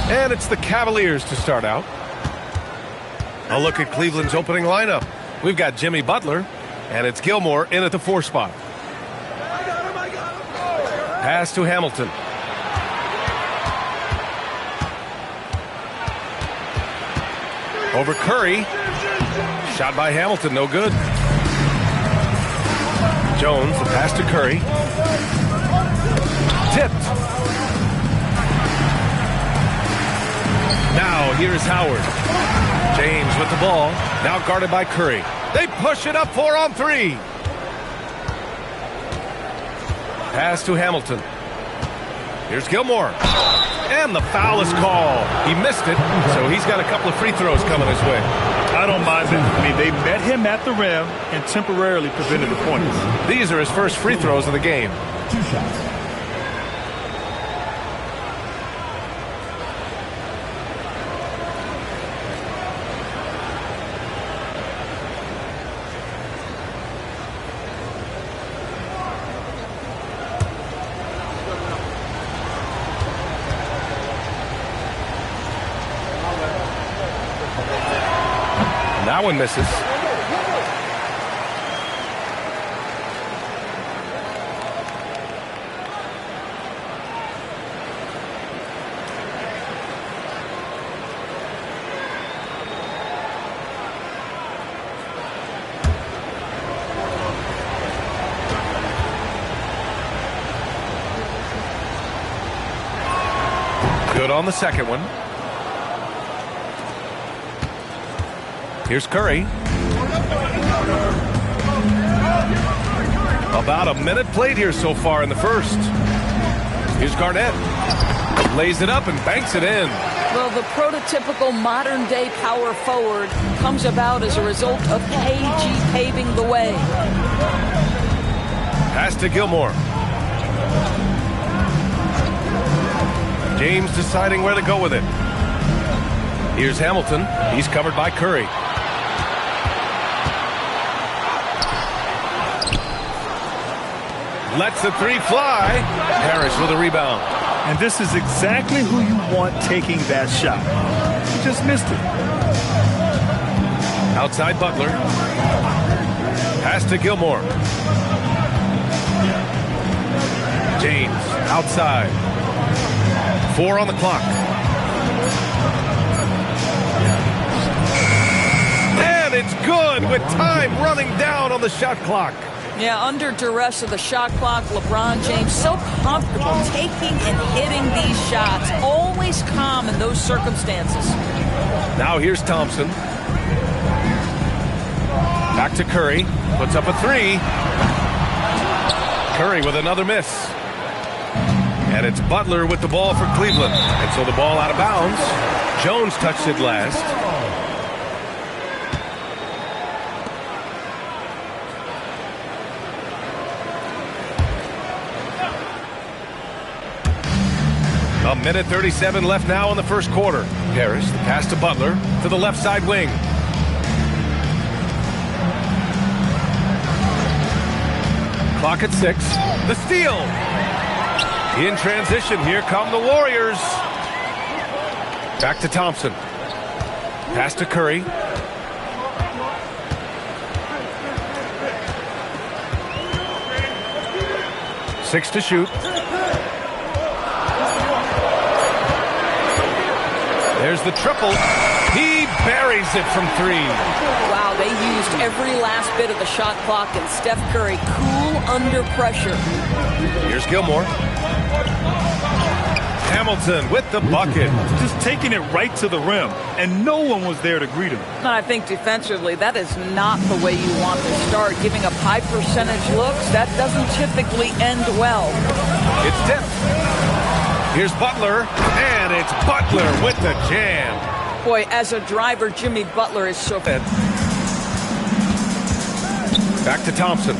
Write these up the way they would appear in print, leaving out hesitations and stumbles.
And it's the Cavaliers to start out. A look at Cleveland's opening lineup. We've got Jimmy Butler, and it's Gilmore in at the 4 spot. Pass to Hamilton. Over Curry. Shot by Hamilton, no good. Jones, the pass to Curry. Tipped. Now here's Howard. James with the ball. Now guarded by Curry. They push it up 4-on-3. Pass to Hamilton. Here's Gilmore. And the foul is called. He missed it, so he's got a couple of free throws coming his way. I don't mind that. I mean, they met him at the rim and temporarily prevented the points. These are his first free throws of the game. 2 shots. That one misses. Good on the second one. Here's Curry. About a minute played here so far in the first. Here's Garnett. Lays it up and banks it in. Well, the prototypical modern-day power forward comes about as a result of KG paving the way. Pass to Gilmore. James deciding where to go with it. Here's Hamilton. He's covered by Curry. Lets the 3 fly. Harris with a rebound. And this is exactly who you want taking that shot. He just missed it. Outside Butler. Pass to Gilmore. James outside. 4 on the clock. And it's good with time running down on the shot clock. Yeah, under duress of the shot clock, LeBron James so comfortable taking and hitting these shots. Always calm in those circumstances. Now here's Thompson. Back to Curry. Puts up a 3. Curry with another miss. And it's Butler with the ball for Cleveland. And so the ball out of bounds. Jones touched it last. A minute 37 left now in the first quarter. Harris, the pass to Butler to the left side wing. Clock at 6. The steal. In transition, here come the Warriors. Back to Thompson. Pass to Curry. Six to shoot. There's the triple. He buries it from 3. Wow, they used every last bit of the shot clock, and Steph Curry cool under pressure. Here's Gilmore. Hamilton with the bucket. Just taking it right to the rim, and no one was there to greet him. And I think defensively, that is not the way you want to start. Giving up high percentage looks, that doesn't typically end well. It's tipped. Here's Butler, and it's Butler with the jam. Boy, as a driver, Jimmy Butler is so good. Back to Thompson.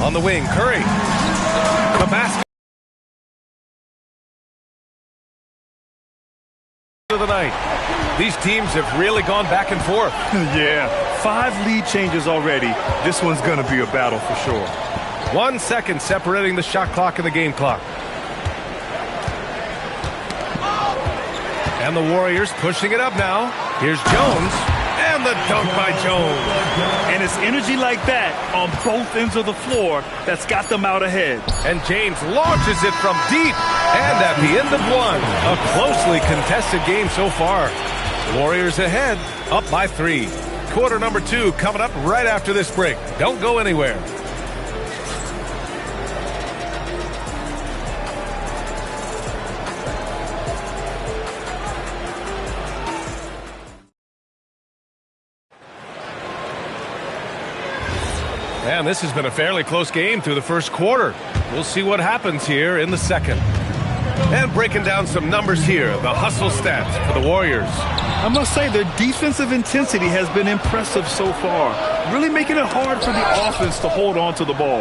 On the wing, Curry. The basket of the night. These teams have really gone back and forth. Yeah, 5 lead changes already. This one's going to be a battle for sure. 1 second separating the shot clock and the game clock. And the Warriors pushing it up now. Here's Jones. And the dunk by Jones. And it's energy like that on both ends of the floor that's got them out ahead. And James launches it from deep. And at the end of one, a closely contested game so far. Warriors ahead, up by 3. Quarter number 2 coming up right after this break. Don't go anywhere. And this has been a fairly close game through the first quarter. We'll see what happens here in the second. And breaking down some numbers here, the hustle stats for the Warriors. I must say their defensive intensity has been impressive so far, really making it hard for the offense to hold on to the ball.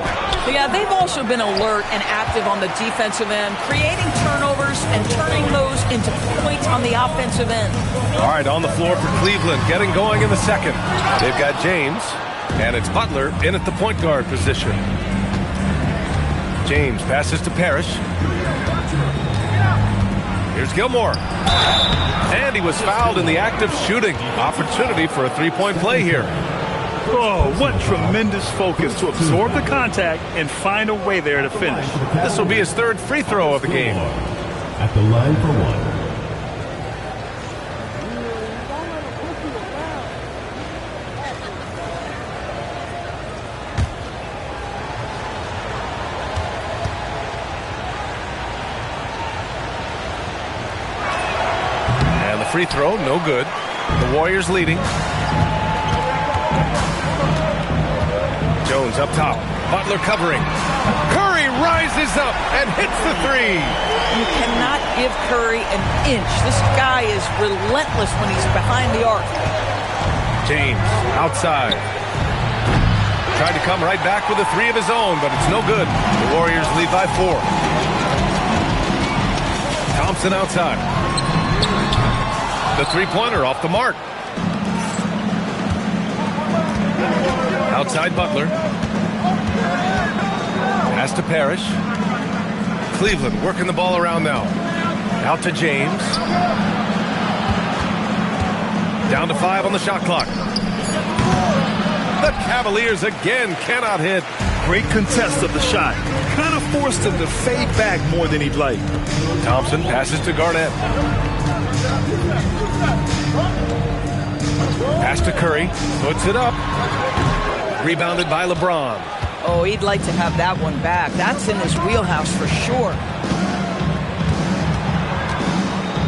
Yeah, they've also been alert and active on the defensive end, creating turnovers and turning those into points on the offensive end. All right, on the floor for Cleveland, getting going in the second. They've got James, and it's Butler in at the point guard position. James passes to Parrish. Here's Gilmore. And he was fouled in the act of shooting. Opportunity for a three-point play here. Oh, what tremendous focus to absorb the contact and find a way there to finish. This will be his third free throw of the game. At the line for one. Free throw, no good. The Warriors leading. Jones up top. Butler covering. Curry rises up and hits the three. You cannot give Curry an inch. This guy is relentless when he's behind the arc. James outside. Tried to come right back with a three of his own, but it's no good. The Warriors lead by 4. Thompson outside. The three-pointer off the mark. Outside Butler. Pass to Parrish. Cleveland working the ball around now. Out to James. Down to 5 on the shot clock. The Cavaliers again cannot hit. Great contest of the shot. Kind of forced him to fade back more than he'd like. Thompson passes to Garnett. Pass to Curry. Puts it up. Rebounded by LeBron. Oh, he'd like to have that one back. That's in his wheelhouse for sure.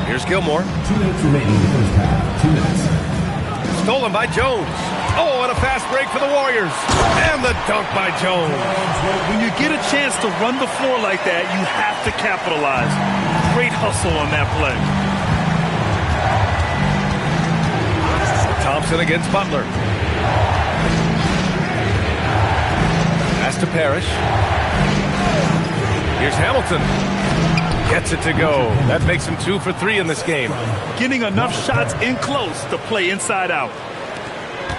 Here's Gilmore. 2 minutes remaining in the first half. 2 minutes. Stolen by Jones. Oh, and a fast break for the Warriors. And the dunk by Jones. When you get a chance to run the floor like that, you have to capitalize. Great hustle on that play. Thompson against Butler. Pass to Parrish. Here's Hamilton. Gets it to go. That makes him 2 for 3 in this game. Getting enough shots in close to play inside out.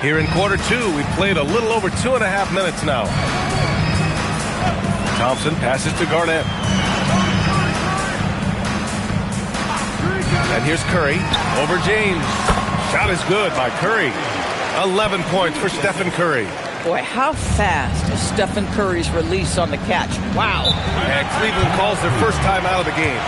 Here in quarter 2, we've played a little over 2.5 minutes now. Thompson passes to Garnett. And here's Curry over James. Shot is good by Curry. 11 points for Stephen Curry. Boy, how fast is Stephen Curry's release on the catch. Wow. And Cleveland calls their first time out of the game.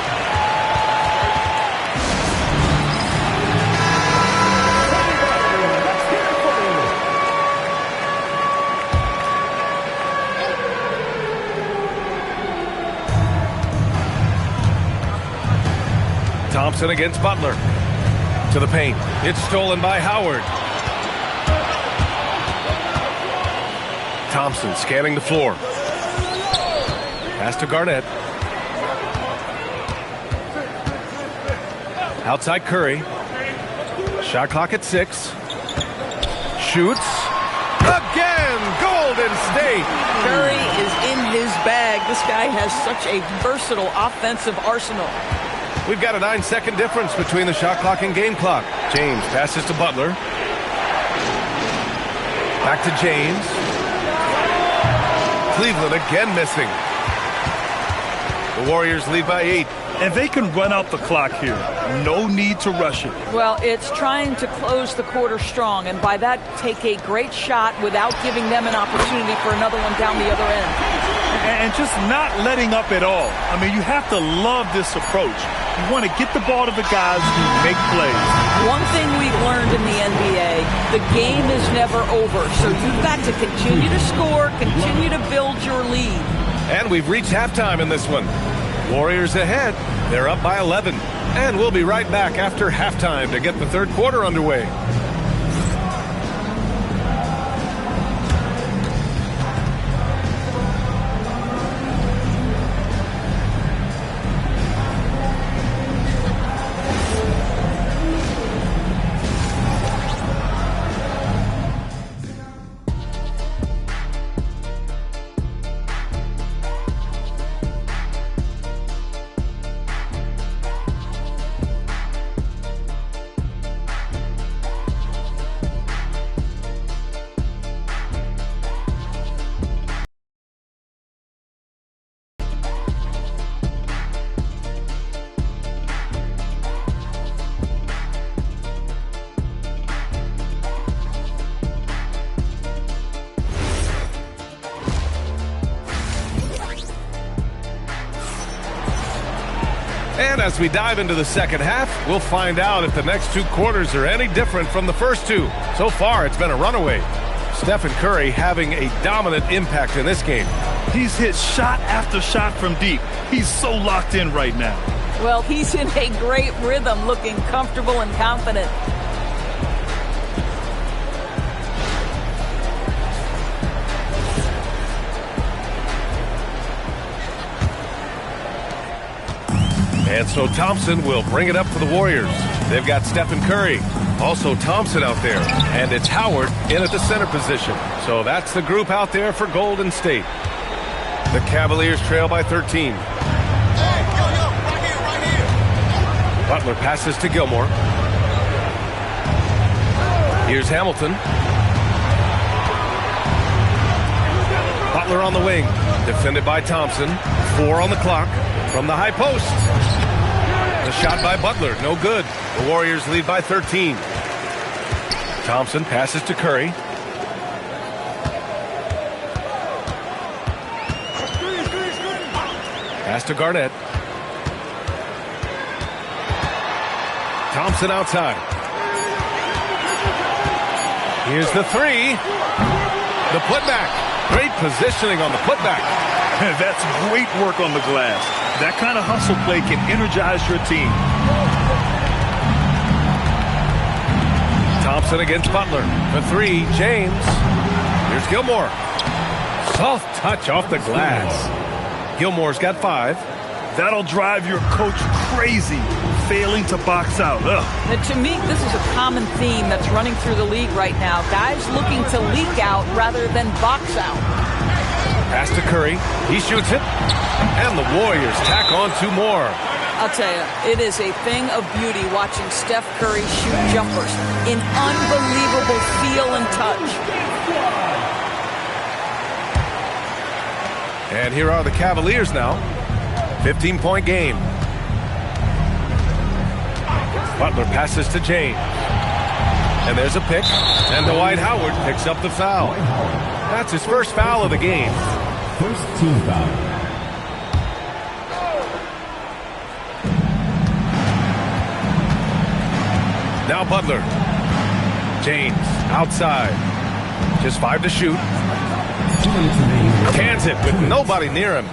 Thompson against Butler. To the paint. It's stolen by Howard. Thompson scanning the floor. Pass to Garnett. Outside Curry. Shot clock at 6. Shoots. Again! Golden State! Curry is in his bag. This guy has such a versatile offensive arsenal. We've got a 9-second difference between the shot clock and game clock. James passes to Butler. Back to James. Cleveland again missing. The Warriors lead by 8. And they can run out the clock here. No need to rush it. Well, it's trying to close the quarter strong, and by that, take a great shot without giving them an opportunity for another one down the other end. And just not letting up at all. I mean, you have to love this approach. You want to get the ball to the guys who make plays. One thing we've learned in the NBA, the game is never over, so you've got to continue to score, continue to build your lead. And we've reached halftime in this one. Warriors ahead. They're up by 11. And we'll be right back after halftime to get the third quarter underway. And as we dive into the second half, we'll find out if the next two quarters are any different from the first two. So far, it's been a runaway. Stephen Curry having a dominant impact in this game. He's hit shot after shot from deep. He's so locked in right now. Well, he's in a great rhythm, looking comfortable and confident. And so Thompson will bring it up for the Warriors. They've got Stephen Curry, also Thompson out there, and it's Howard in at the center position. So that's the group out there for Golden State. The Cavaliers trail by 13. Butler passes to Gilmore. Here's Hamilton. Butler on the wing, defended by Thompson. 4 on the clock from the high post. The shot by Butler, no good. The Warriors lead by 13. Thompson passes to Curry. Pass to Garnett. Thompson outside. Here's the three. The putback. Great positioning on the putback. That's great work on the glass. That kind of hustle play can energize your team. Thompson against Butler. The three, James. Here's Gilmore. Soft touch off the glass. Gilmore's got 5. That'll drive your coach crazy, failing to box out. Now, to me, this is a common theme that's running through the league right now. Guys looking to leak out rather than box out. Pass to Curry. He shoots it. And the Warriors tack on 2 more. I'll tell you, it is a thing of beauty watching Steph Curry shoot jumpers in unbelievable feel and touch. And here are the Cavaliers now. 15-point game. Butler passes to James. And there's a pick. And Dwight Howard picks up the foul. That's his first foul of the game. First team foul. Now Butler. James outside. Just 5 to shoot. Cans it with nobody near him.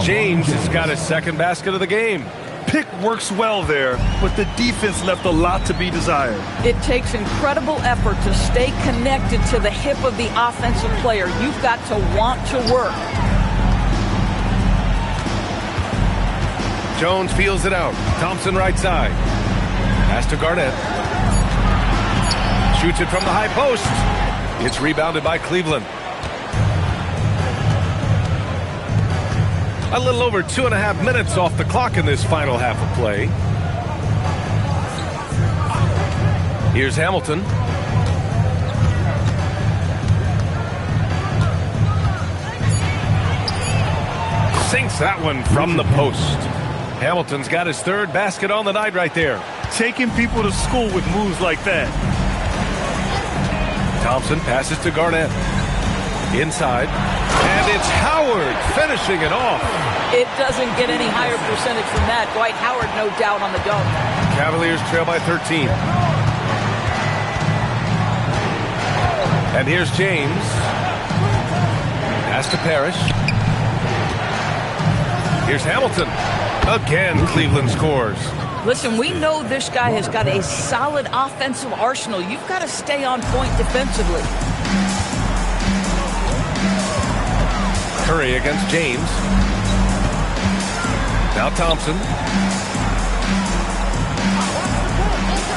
James has got his second basket of the game. Pick works well there, but the defense left a lot to be desired. It takes incredible effort to stay connected to the hip of the offensive player. You've got to want to work. Jones feels it out. Thompson right side. Pass to Garnett. Shoots it from the high post. It's rebounded by Cleveland. A little over 2.5 minutes off the clock in this final half of play. Here's Hamilton. Sinks that one from the post. Hamilton's got his third basket on the night right there. Taking people to school with moves like that. Thompson passes to Garnett. Inside. And it's Howard finishing it off. It doesn't get any higher percentage from that. Dwight Howard, no doubt, on the dunk. Cavaliers trail by 13. And here's James. Pass to Parrish. Here's Hamilton. Again, Cleveland scores. Listen, we know this guy has got a solid offensive arsenal. You've got to stay on point defensively. Curry against James. Now Thompson.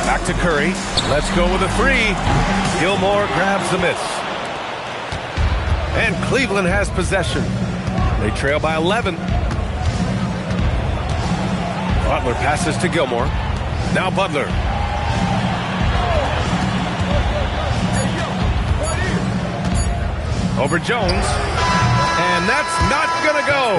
Back to Curry. Let's go with a three. Gilmore grabs the miss. And Cleveland has possession. They trail by 11. Butler passes to Gilmore. Now Butler. Over Jones. And that's not going to go.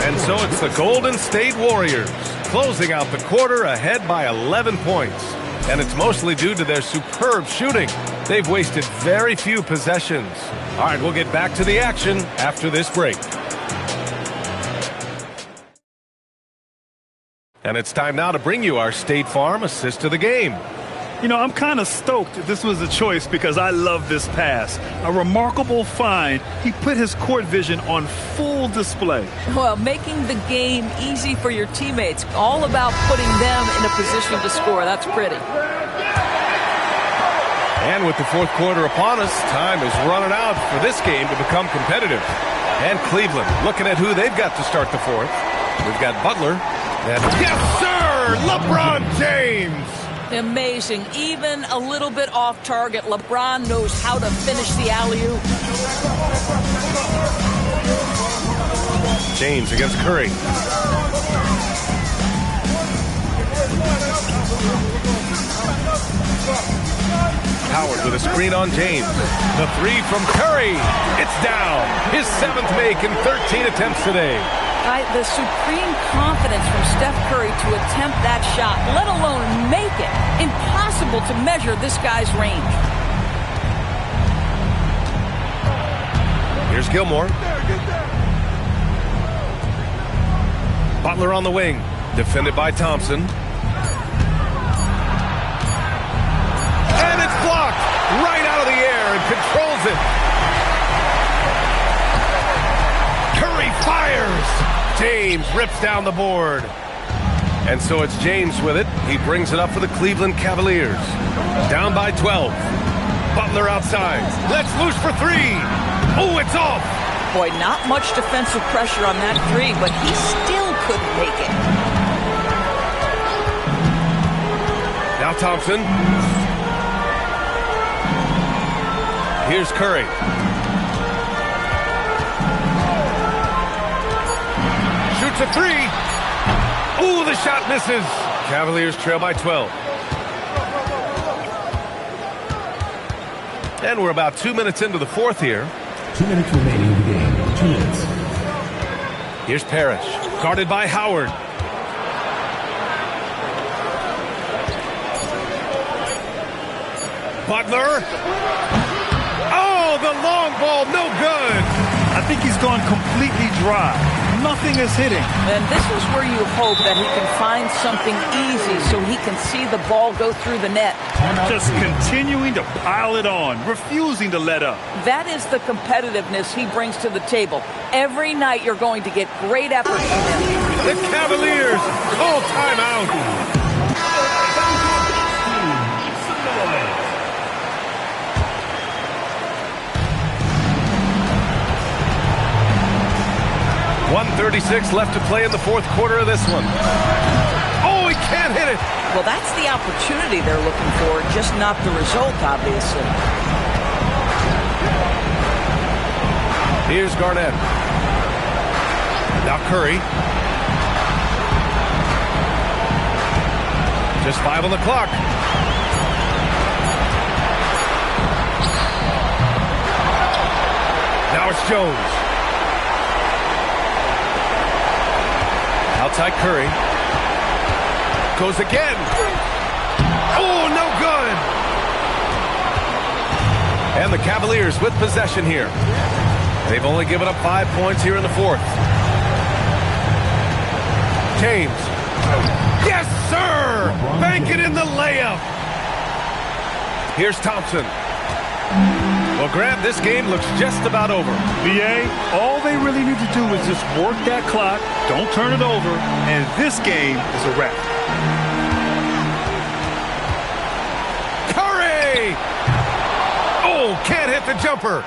And so it's the Golden State Warriors closing out the quarter ahead by 11 points. And it's mostly due to their superb shooting. They've wasted very few possessions. All right, we'll get back to the action after this break. And it's time now to bring you our State Farm assist of the game. You know, I'm kind of stoked this was a choice because I love this pass. A remarkable find. He put his court vision on full display. Well, making the game easy for your teammates. All about putting them in a position to score. That's pretty. And with the fourth quarter upon us, time is running out for this game to become competitive. And Cleveland looking at who they've got to start the fourth. We've got Butler. And yes, sir! LeBron James! Amazing. Even a little bit off target. LeBron knows how to finish the alley-oop. James against Curry. Howard with a screen on James. The three from Curry. It's down. His seventh make in 13 attempts today. The supreme confidence from Steph Curry to attempt that shot, let alone make it. Impossible to measure this guy's range. Here's Gilmore. Butler on the wing. Defended by Thompson. And it's blocked right out of the air and controls it. Curry fires. James rips down the board. And so it's James with it. He brings it up for the Cleveland Cavaliers. Down by 12. Butler outside. Let's loose for three. Oh, it's off. Boy, not much defensive pressure on that three, but he still couldn't make it. Now Thompson. Here's Curry. Shoots a three. Ooh, the shot misses. Cavaliers trail by 12. And we're about 2 minutes into the fourth here. 2 minutes remaining in the game. 2 minutes. Here's Parrish, guarded by Howard. Butler. Oh, the long ball, no good. I think he's gone completely dry. Nothing is hitting. And this is where you hope that he can find something easy so he can see the ball go through the net. Just continuing to pile it on, refusing to let up. That is the competitiveness he brings to the table. Every night you're going to get great effort from him. The Cavaliers call timeout. 1:36 left to play in the fourth quarter of this one. Oh, he can't hit it. Well, that's the opportunity they're looking for, just not the result, obviously. Here's Garnett. Now Curry. Just 5 on the clock. Now it's Jones. Now Outside Curry. Goes again. Oh, no good. And the Cavaliers with possession here. They've only given up 5 points here in the fourth. James. Yes, sir! Bank it in the layup. Here's Thompson. Well, Grant, this game looks just about over. BA, all they really need to do is just work that clock, don't turn it over, and this game is a wrap. Curry! Oh, can't hit the jumper.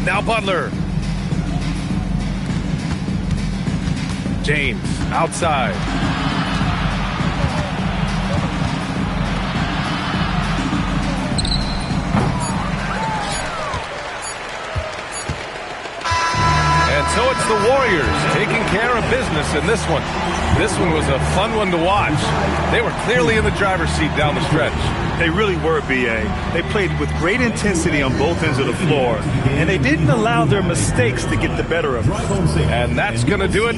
Now Butler. James outside. And so it's the Warriors taking care of business in this one. This one was a fun one to watch. They were clearly in the driver's seat down the stretch. They really were, BA. They played with great intensity on both ends of the floor, and they didn't allow their mistakes to get the better of them. And that's going to do it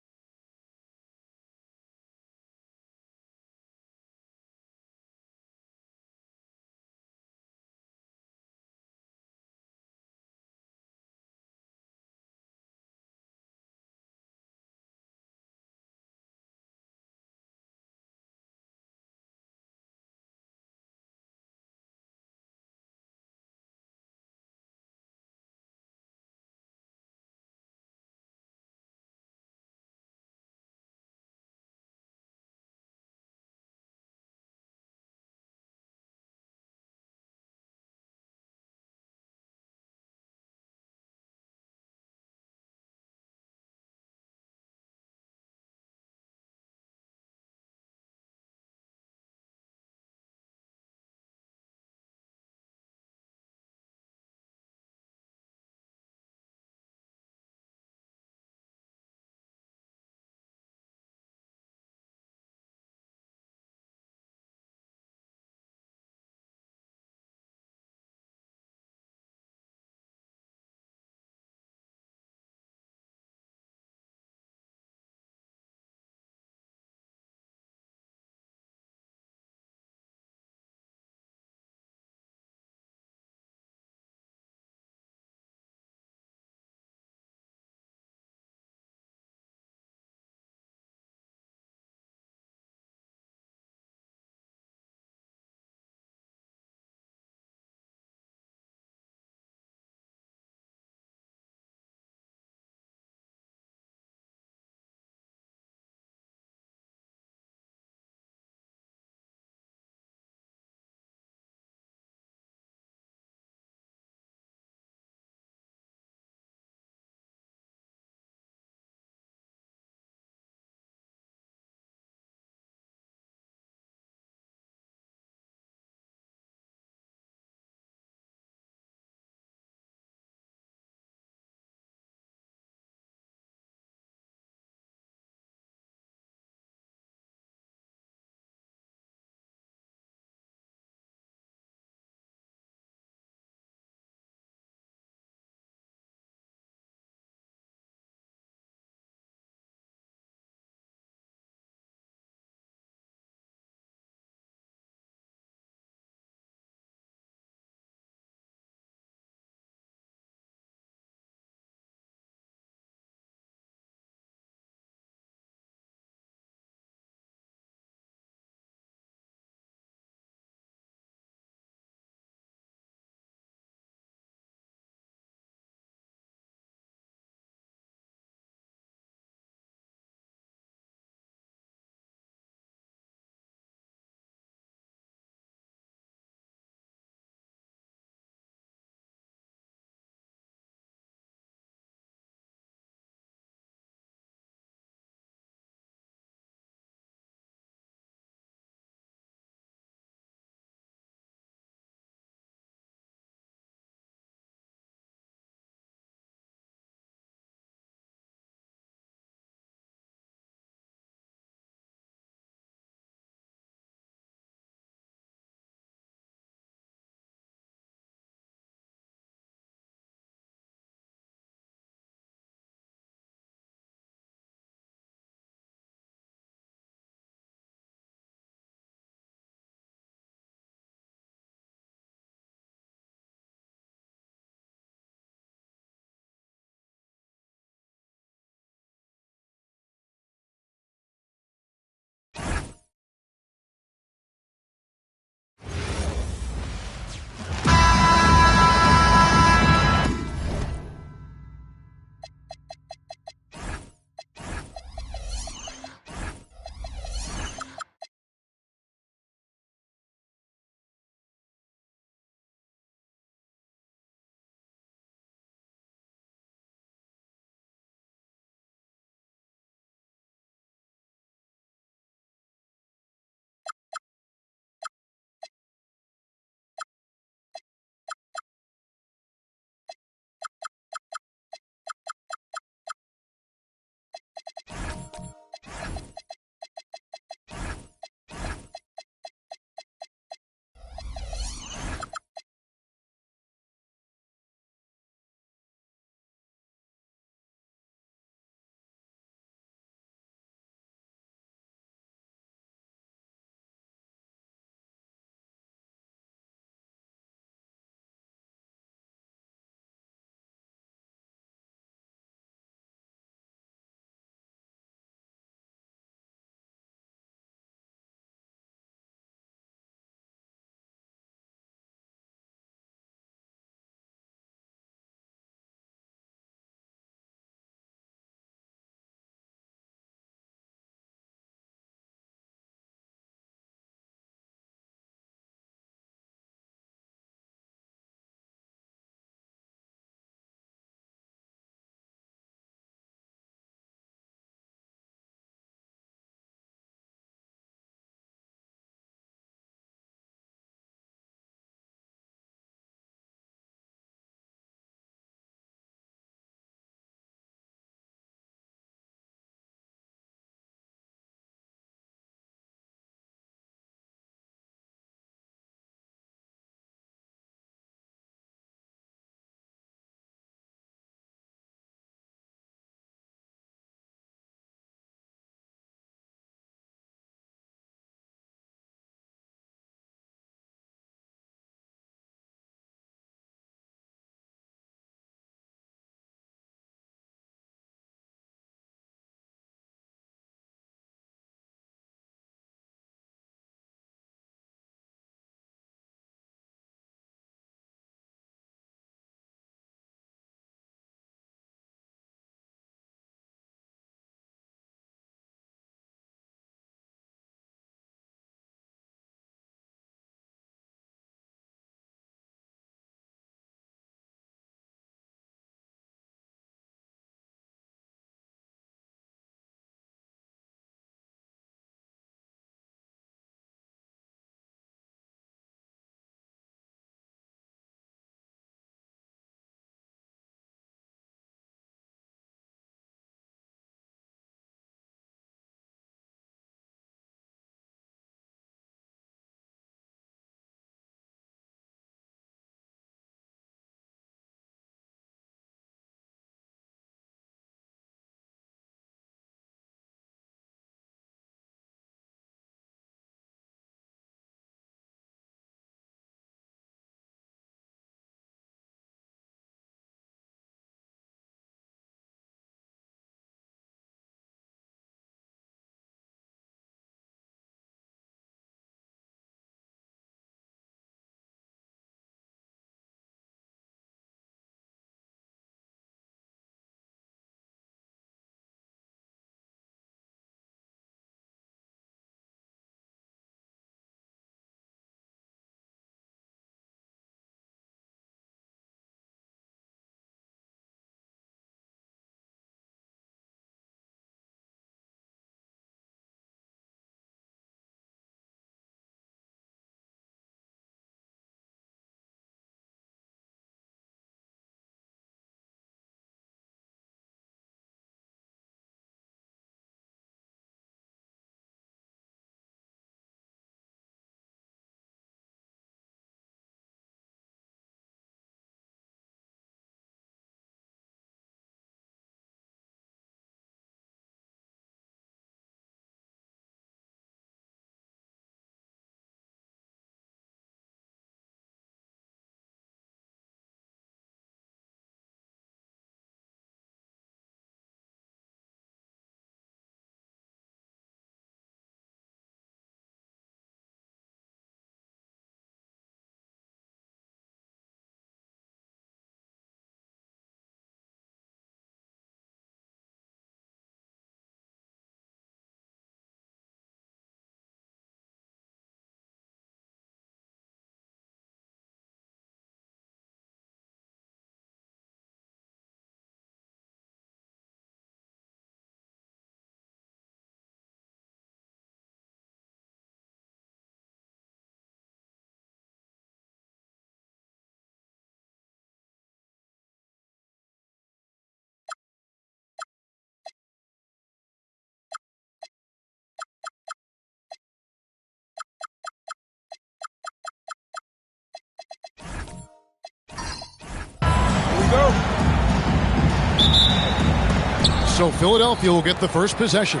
So Philadelphia will get the first possession.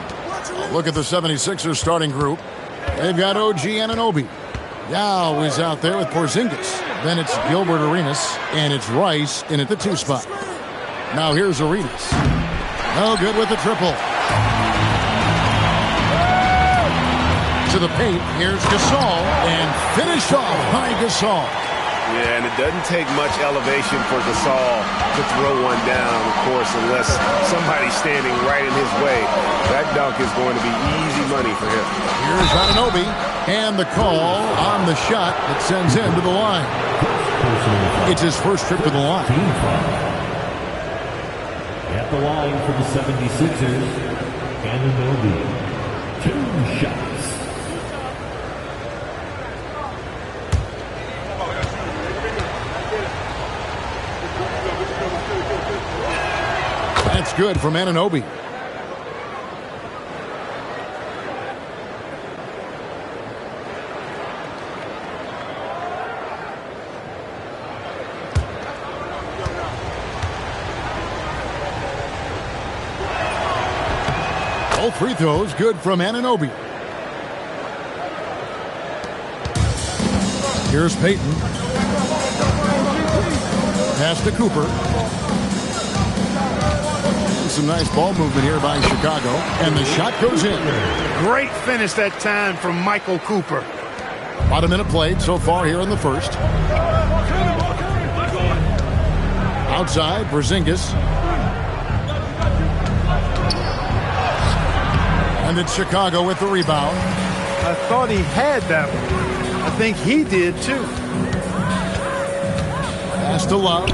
Look at the 76ers starting group. They've got OG Anunoby. Yao is out there with Porzingis. Then it's Gilbert Arenas, and it's Rice in at the 2 spot. Now here's Arenas. No good with the triple. To the paint, here's Gasol, and finished off by Gasol. Yeah, and it doesn't take much elevation for Gasol to throw one down, of course, unless somebody's standing right in his way. That dunk is going to be easy money for him. Here's Anunoby, and the call on the shot that sends him to the line. It's his first trip to the line. At the line for the 76ers, Anunoby. 2 shots. That's good from Anunoby. All free throws good from Anunoby. Here's Payton. Pass to Cooper. Some nice ball movement here by Chicago, and the shot goes in. Great finish that time from Michael Cooper. About a minute played so far here in the first. Outside, Porzingis. And it's Chicago with the rebound. I thought he had that one. I think he did too. Pass to Love.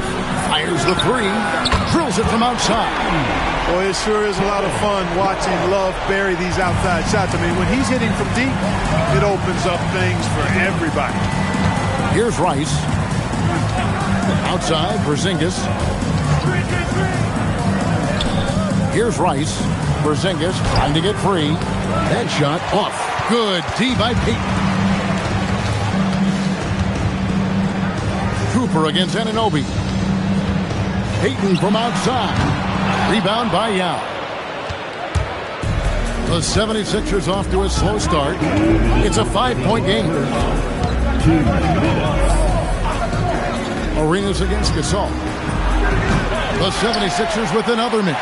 Fires the 3. Drills it from outside. Boy, it sure is a lot of fun watching Love bury these outside shots. I mean, when he's hitting from deep, it opens up things for everybody. Here's Rice. Outside, Porzingis. Here's Rice. Porzingis trying to get free. That shot off. Good D by Payton. Cooper against Anunoby. Payton from outside. Rebound by Yao. The 76ers off to a slow start. It's a 5-point game. 2 minutes. Arenas against Gasol. The 76ers with another miss.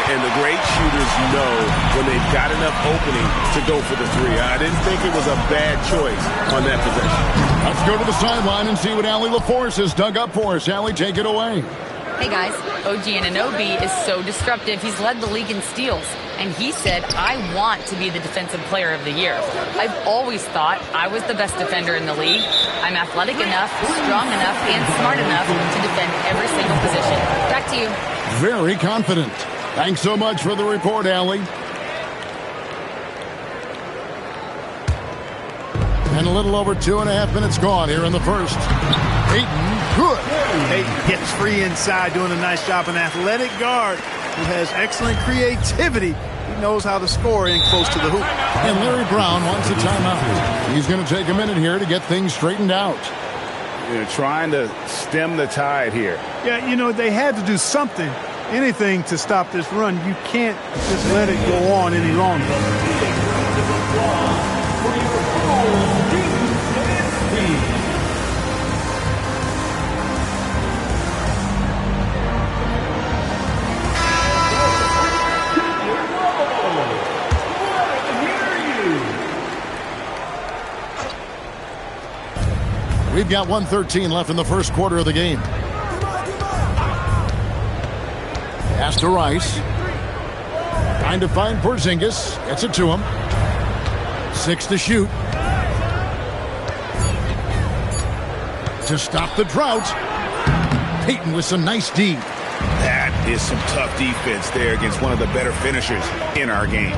And the great shooters know when they've got enough opening to go for the 3. I didn't think it was a bad choice on that possession. Let's go to the sideline and see what Allie LaForce has dug up for us. Allie, take it away. Hey guys, OG Anunoby is so disruptive. He's led the league in steals. And he said, I want to be the defensive player of the year. I've always thought I was the best defender in the league. I'm athletic enough, strong enough, and smart enough to defend every single position. Back to you. Very confident. Thanks so much for the report, Allie. And a little over 2.5 minutes gone here in the first. Payton, good. Payton gets free inside, doing a nice job. An athletic guard who has excellent creativity. He knows how to score in close to the hoop. And Larry Brown wants a timeout. He's going to take a minute here to get things straightened out. They're trying to stem the tide here. Yeah, you know, they had to do something, anything to stop this run. You can't just let it go on any longer. We've got 1:13 left in the first quarter of the game. Pass to Rice. Trying to find Porzingis. Gets it to him. 6 to shoot. To stop the drought. Payton with some nice D. That is some tough defense there against one of the better finishers in our game.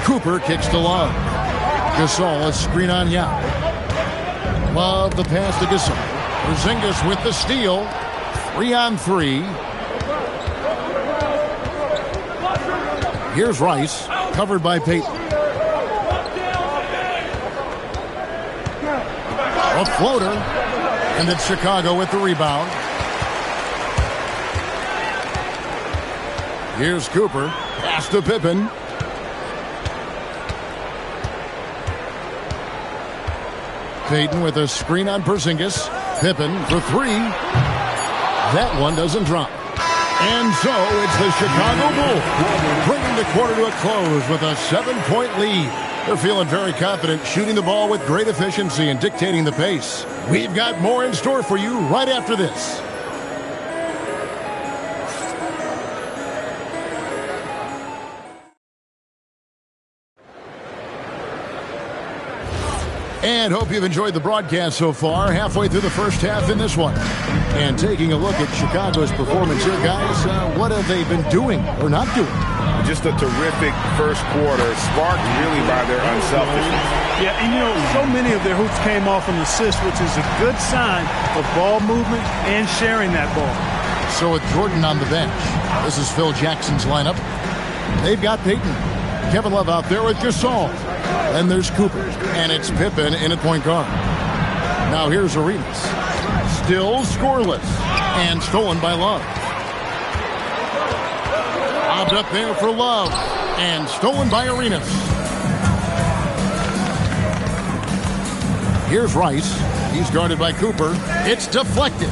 Cooper kicks to Love. Gasol, a screen on Yao. Love the pass to Gasol. Porzingis with the steal. 3-on-3. Here's Rice, covered by Payton. A floater, and it's Chicago with the rebound. Here's Cooper. Pass to Pippen. Payton with a screen on Porzingis. Pippen for three. That one doesn't drop. And so it's the Chicago Bulls bringing the quarter to a close with a 7-point lead. They're feeling very confident, shooting the ball with great efficiency and dictating the pace. We've got more in store for you right after this. And hope you've enjoyed the broadcast so far, halfway through the first half in this one. And taking a look at Chicago's performance here, guys, what have they been doing or not doing? Just a terrific first quarter, sparked really by their unselfishness. Yeah, and you know, so many of their hoops came off an assist, which is a good sign of ball movement and sharing that ball. So with Jordan on the bench, this is Phil Jackson's lineup. They've got Payton. Kevin Love out there with Gasol. Then there's Cooper, and it's Pippen in at point guard. Now here's Arenas. Still scoreless, and stolen by Love. Lobbed up there for Love, and stolen by Arenas. Here's Rice. He's guarded by Cooper. It's deflected.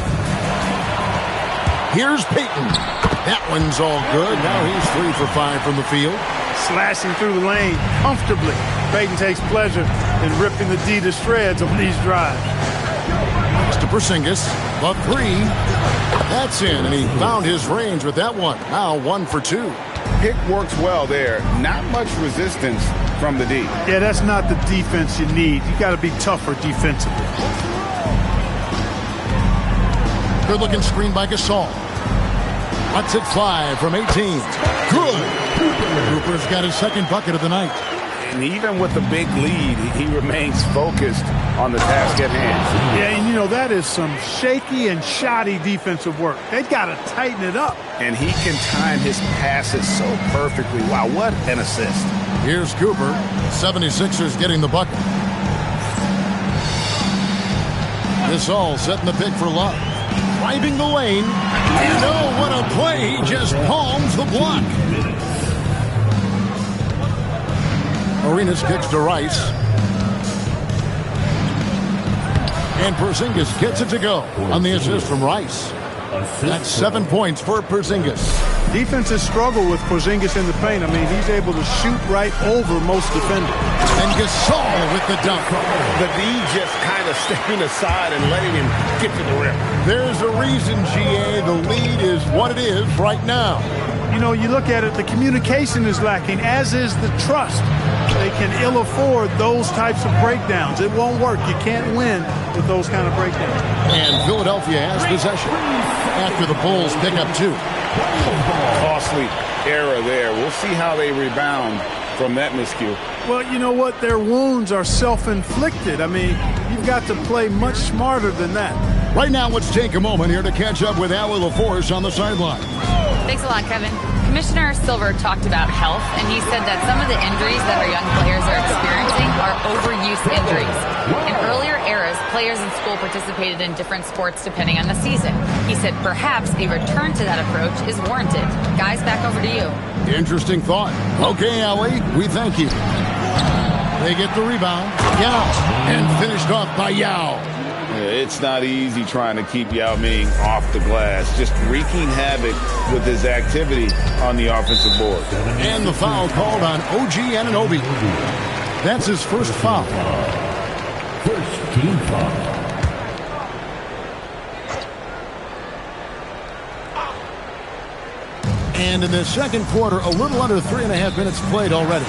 Here's Payton. That one's all good. Now he's 3 for 5 from the field. Slashing through the lane comfortably. Payton takes pleasure in ripping the D to shreds on these drives. Next to Porzingis, the three. That's in, and he found his range with that one. Now 1 for 2. Pick works well there. Not much resistance from the D. Yeah, that's not the defense you need. You got to be tougher defensively. Good looking screen by Gasol. Lets it fly from 18. Good. Cooper's got his second bucket of the night. And even with the big lead, he remains focused on the task at hand. Yeah, and you know, that is some shaky and shoddy defensive work. They've got to tighten it up. And he can time his passes so perfectly. Wow, what an assist. Here's Cooper. 76ers getting the bucket. Gasol setting the pick for Love. Driving the lane. And oh, what a play. He just palms the block. Arenas kicks to Rice. And Porzingis gets it to go on the assist from Rice. That's 7 points for Porzingis. Defenses struggle with Porzingis in the paint. I mean, he's able to shoot right over most defenders. And Gasol with the dunk. The D just kind of stepping aside and letting him get to the rim. There's a reason, GA, the lead is what it is right now. You know, you look at it, the communication is lacking, as is the trust. They can ill afford those types of breakdowns. It won't work. You can't win with those kind of breakdowns. And Philadelphia has possession after the Bulls pick up 2. Costly error there. We'll see how they rebound from that miscue. Well, you know what? Their wounds are self-inflicted. I mean, you've got to play much smarter than that. Right now, let's take a moment here to catch up with Allie LaForce on the sideline. Thanks a lot, Kevin. Commissioner Silver talked about health, and he said that some of the injuries that our young players are experiencing are overuse injuries. In earlier eras, players in school participated in different sports depending on the season. He said perhaps a return to that approach is warranted. Guys, back over to you. Interesting thought. Okay, Allie, we thank you. They get the rebound. Yao. And finished off by Yao. It's not easy trying to keep Yao Ming off the glass, just wreaking havoc with his activity on the offensive board. And the foul called on OG Anunoby. That's his first foul. First team foul. And in the second quarter, a little under 3.5 minutes played already.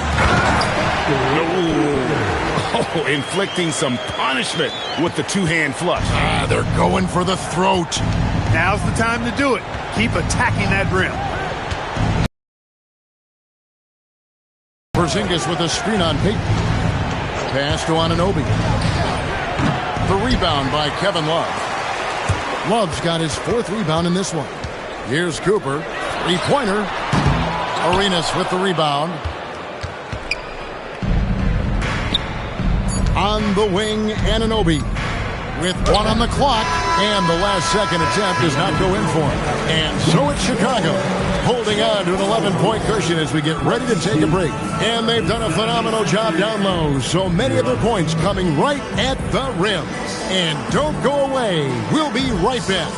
Oh, inflicting some punishment with the two-hand flush. They're going for the throat. Now's the time to do it. Keep attacking that rim. Porzingis with a screen on Payton. Pass to Anunoby. The rebound by Kevin Love. Love's got his 4th rebound in this one. Here's Cooper. 3-pointer. Arenas with the rebound. On the wing, Anunoby with 1 on the clock. And the last-second attempt does not go in for him. And so it's Chicago, holding on to an 11-point cushion as we get ready to take a break. And they've done a phenomenal job down low. So many of their points coming right at the rim. And don't go away. We'll be right back.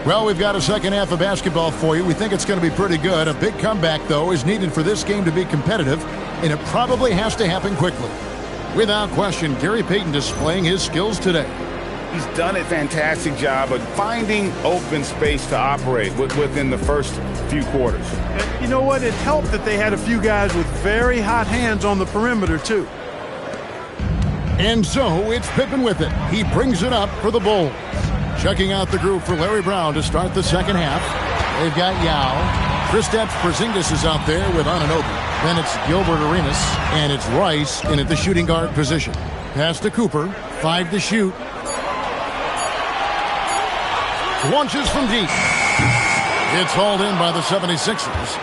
Well, we've got a second half of basketball for you. We think it's going to be pretty good. A big comeback, though, is needed for this game to be competitive, and it probably has to happen quickly. Without question, Gary Payton displaying his skills today. He's done a fantastic job of finding open space to operate within the first few quarters. And you know what? It helped that they had a few guys with very hot hands on the perimeter, too. And so it's Pippen with it. He brings it up for the Bulls. Checking out the group for Larry Brown to start the second half. They've got Yao. Kristaps Porzingis is out there with Anunoby. Then it's Gilbert Arenas, and it's Rice in at the shooting guard position. Pass to Cooper. 5 to shoot. Launches from deep. It's hauled in by the 76ers.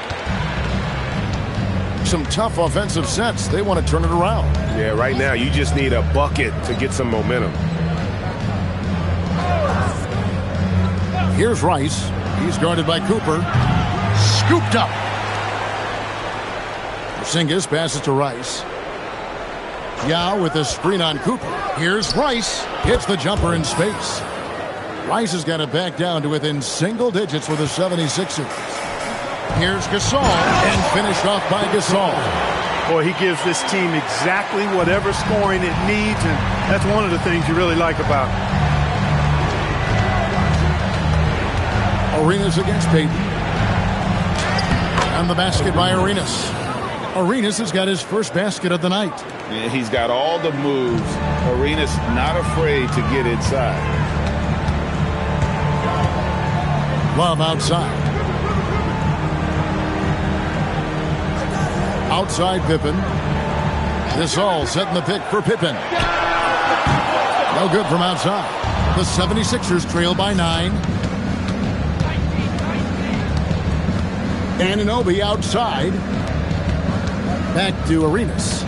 Some tough offensive sets. They want to turn it around. Yeah, right now you just need a bucket to get some momentum. Here's Rice. He's guarded by Cooper. Scooped up. Porzingis passes to Rice. Yao with a screen on Cooper. Here's Rice. Hits the jumper in space. Rice has got it back down to within single digits for the 76ers. Here's Gasol. And finished off by Gasol. Boy, he gives this team exactly whatever scoring it needs, and that's one of the things you really like about him. Arenas against Payton. And the basket by Arenas. Arenas has got his first basket of the night. Yeah, he's got all the moves. Arenas not afraid to get inside. Love outside. Outside Pippen. This all setting the pick for Pippen. No good from outside. The 76ers trail by 9. Anunoby outside. Back to Arenas.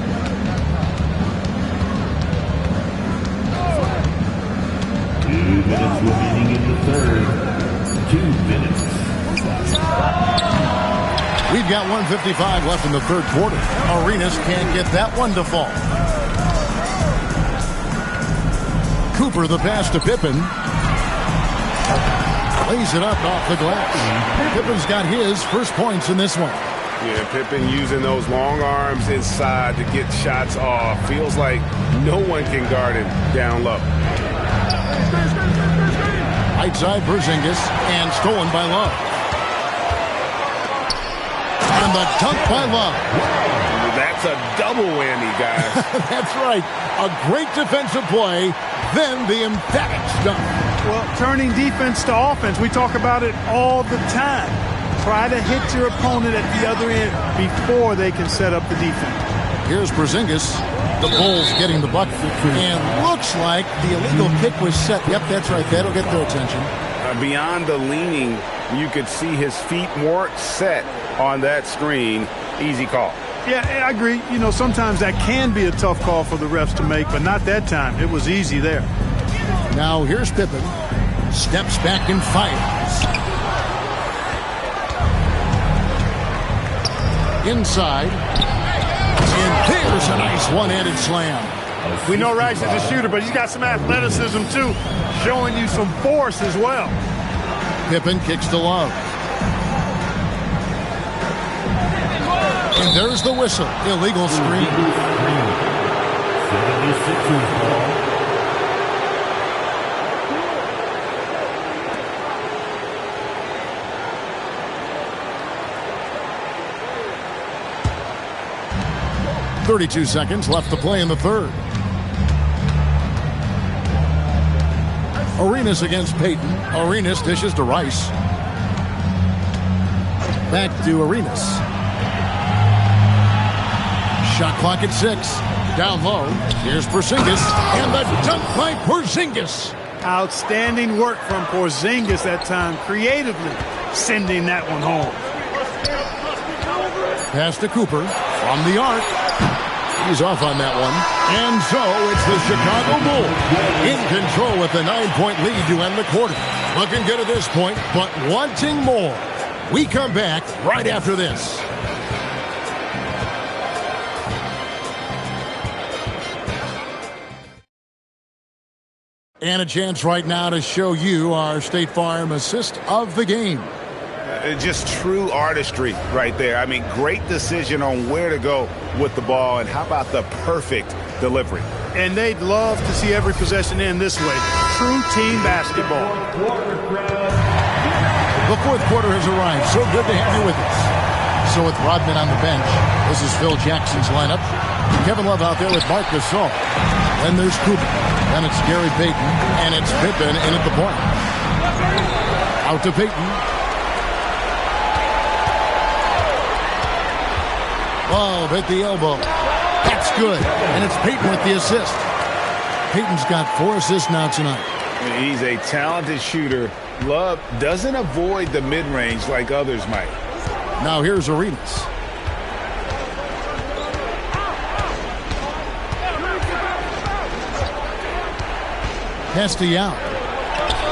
Two minutes remaining in the third. 2 minutes. We've got 1:55 left in the third quarter. Arenas can't get that one to fall. Cooper the pass to Pippen. Lays it up off the glass. Pippen's got his first points in this one. Yeah, Pippen using those long arms inside to get shots off. Feels like no one can guard him down low. Right side Porzingis, and stolen by Love. And the dunk by Love. That's a double whammy, guys. That's right. A great defensive play, then the emphatic dunk. Well, turning defense to offense, we talk about it all the time. Try to hit your opponent at the other end before they can set up the defense. Here's Porzingis. The Bulls getting the bucket. And looks like the illegal kick was set. Yep, that's right. That'll get their attention. Beyond the leaning, you could see his feet weren't set on that screen. Easy call. Yeah, I agree. You know, sometimes that can be a tough call for the refs to make, but not that time. It was easy there. Now here's Pippen. Steps back and fires. Inside. And there's a nice one-handed slam. We know Rice is a shooter, but he's got some athleticism too, showing you some force as well. Pippen kicks to Love. And there's the whistle. Illegal screen. 76ers ball. .32 seconds left to play in the third. Arenas against Payton. Arenas dishes to Rice. Back to Arenas. Shot clock at 6. Down low. Here's Porzingis. And the dunk by Porzingis. Outstanding work from Porzingis that time, creatively sending that one home. Pass to Cooper from the arc. He's off on that one. And so it's the Chicago Bulls in control with a 9-point lead to end the quarter. Looking good at this point, but wanting more. We come back right after this. And a chance right now to show you our State Farm assist of the game. Just true artistry right there. I mean, great decision on where to go with the ball, and how about the perfect delivery? And they'd love to see every possession end this way. True team basketball. The fourth quarter has arrived. So good to have you with us. So with Rodman on the bench, this is Phil Jackson's lineup. Kevin Love out there with Marc Gasol. Then there's Cooper. Then it's Gary Payton. And it's Pippen in at the point. Out to Payton. Love hit the elbow. That's good. And it's Payton with the assist. Payton's got 4 assists now tonight. He's a talented shooter. Love doesn't avoid the mid-range like others might. Now here's Arenas. Pass to Yao.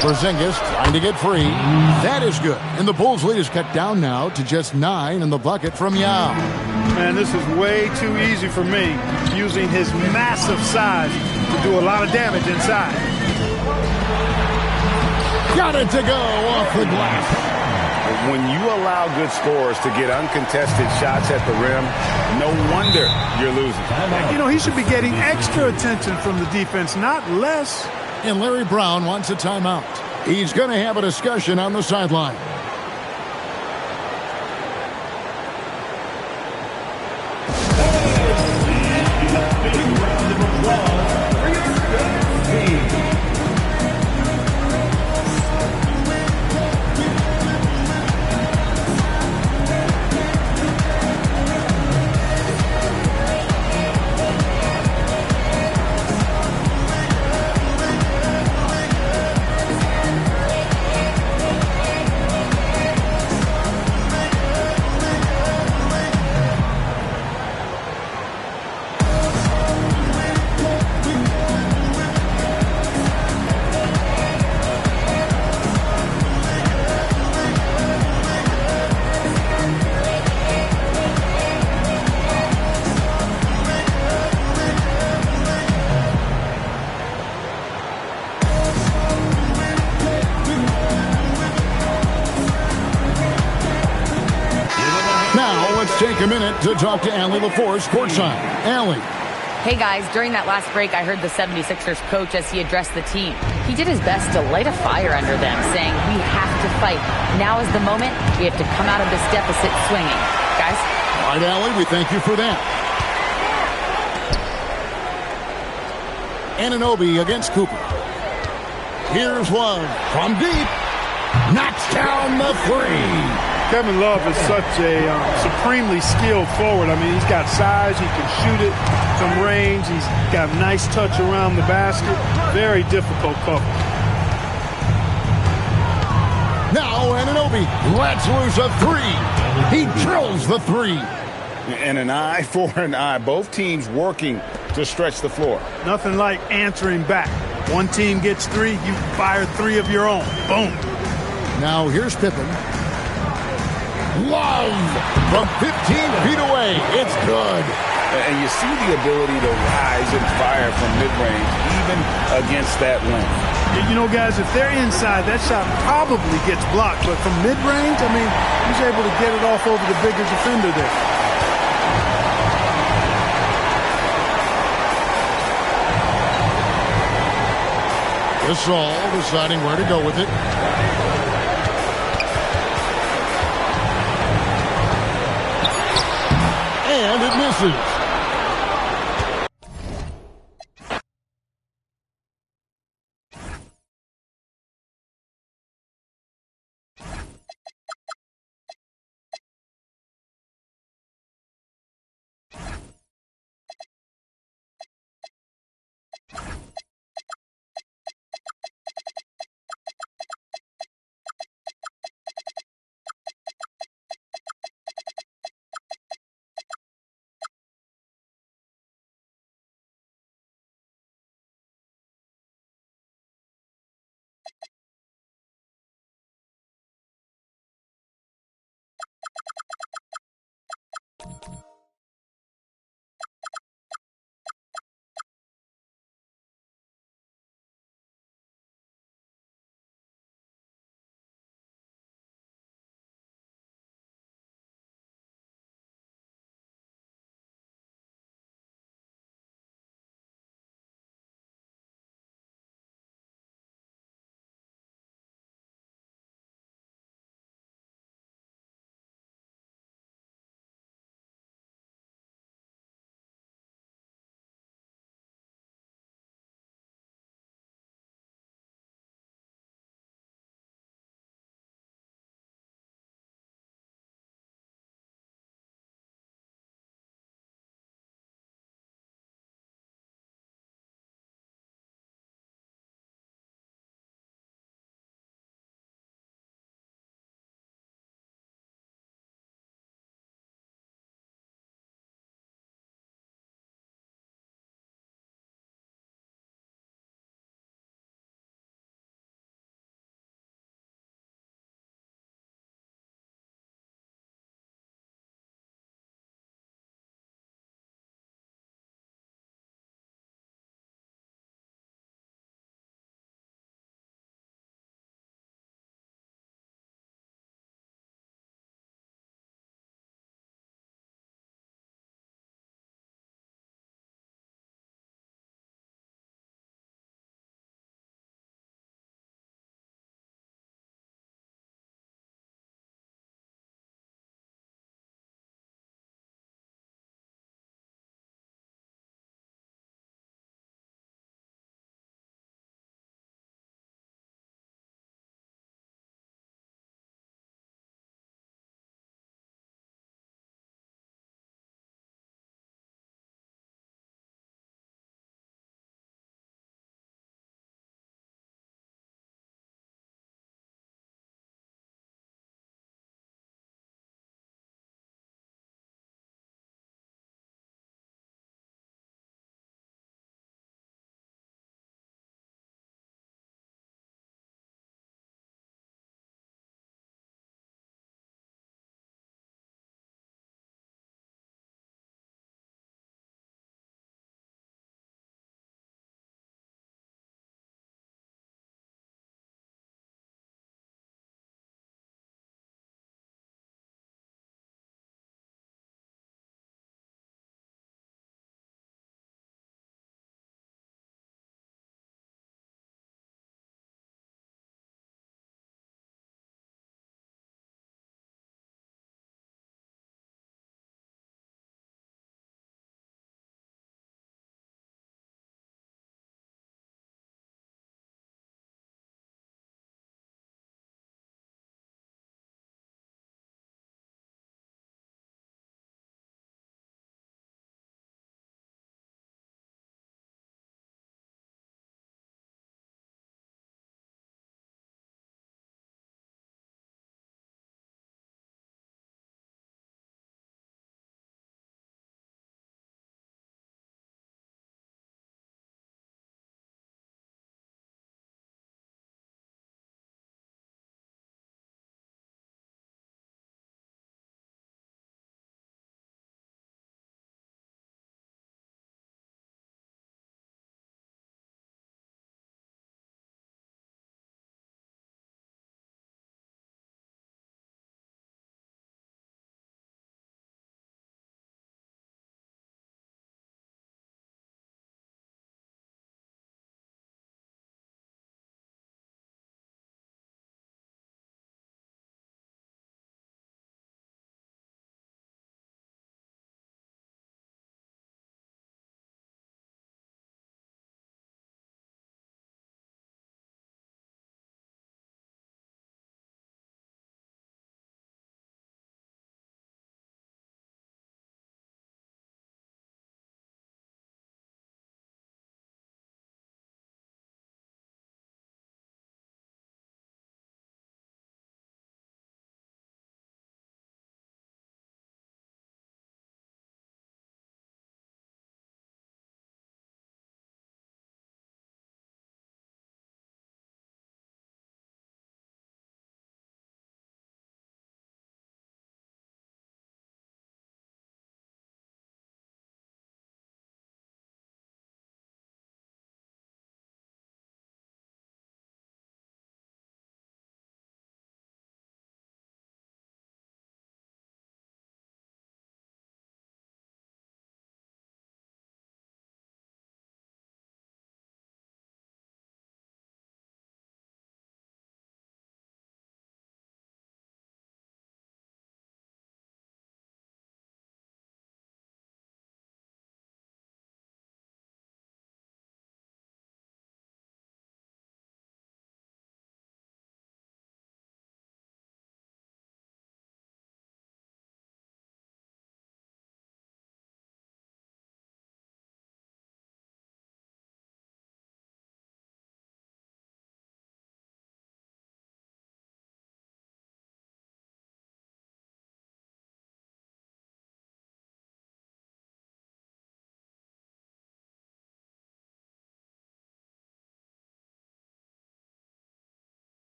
Porzingis trying to get free. That is good. And the Bulls' lead is cut down now to just 9 in the bucket from Yao. Man, this is way too easy for me, using his massive size to do a lot of damage inside. Got it to go off the glass. When you allow good scorers to get uncontested shots at the rim, no wonder you're losing. You know, he should be getting extra attention from the defense, not less. And Larry Brown wants a timeout. He's going to have a discussion on the sideline. Take a minute to talk to Allie LaForce courtside. Allie. Hey guys, during that last break, I heard the 76ers coach as he addressed the team. He did his best to light a fire under them, saying, we have to fight. Now is the moment. We have to come out of this deficit swinging. Guys? All right, Allie, we thank you for that. Anunoby against Cooper. Here's Love from deep. Knocks down the 3. Kevin Love is such a supremely skilled forward. I mean, he's got size. He can shoot it from range. He's got a nice touch around the basket. Very difficult cover. Now Anunoby lets loose a 3. He drills the 3. And an eye for an eye. Both teams working to stretch the floor. Nothing like answering back. One team gets 3, you fire 3 of your own. Boom. Now here's Pippen. Love from 15 feet away. It's good. And you see the ability to rise and fire from mid-range, even against that length. You know, guys, if they're inside, that shot probably gets blocked. But from mid-range, I mean, he's able to get it off over the bigger defender there. Gasol deciding where to go with it. And it misses.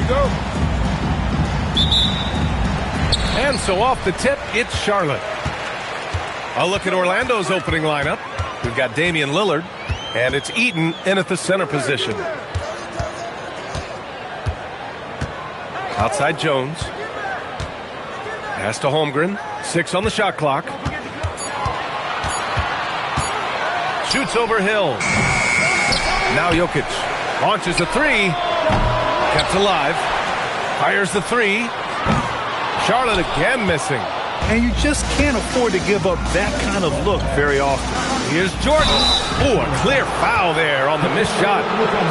Go. And so off the tip, it's Charlotte. A look at Orlando's opening lineup. We've got Damian Lillard, and it's Eaton in at the center position. Outside Jones. Pass to Holmgren. 6 on the shot clock. Shoots over Hill. Now Jokic launches a 3. Kept alive. Fires the 3. Charlotte again missing. And you just can't afford to give up that kind of look very often. Here's Jordan. Oh, a clear foul there on the missed shot.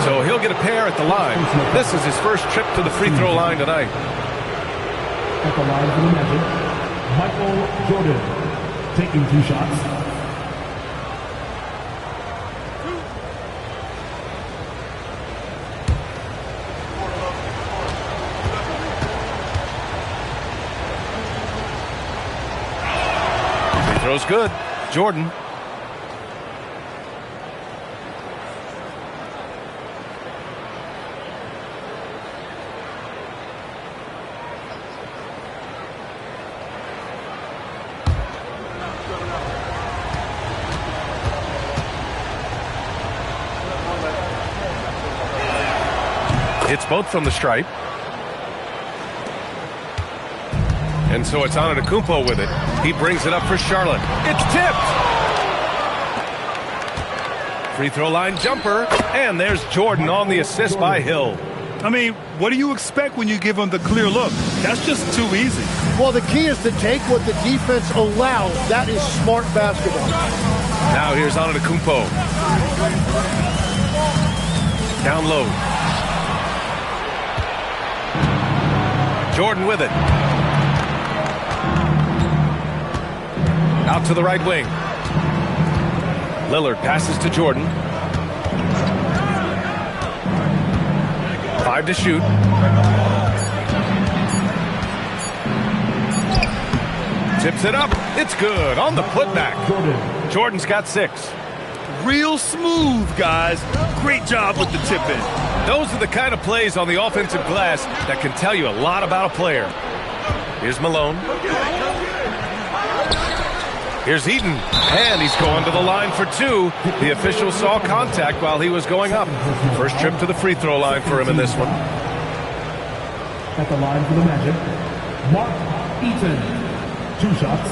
So he'll get a pair at the line. This is his first trip to the free throw line tonight. At the line for the Magic, Michael Jordan taking 2 shots. Throw's good. Jordan. It's both from the stripe. And so it's Antetokounmpo with it. He brings it up for Charlotte. It's tipped! Free throw line jumper. And there's Jordan on the assist by Hill. I mean, what do you expect when you give him the clear look? That's just too easy. Well, the key is to take what the defense allows. That is smart basketball. Now here's Antetokounmpo. Down low. Jordan with it. Out to the right wing. Lillard passes to Jordan. 5 to shoot. Tips it up. It's good on the putback. Jordan's got 6. Real smooth, guys. Great job with the tip in. Those are the kind of plays on the offensive glass that can tell you a lot about a player. Here's Malone. Here's Eaton, and he's going to the line for 2. The official saw contact while he was going up. First trip to the free throw line for him in this one. At the line for the Magic, Mark Eaton, 2 shots.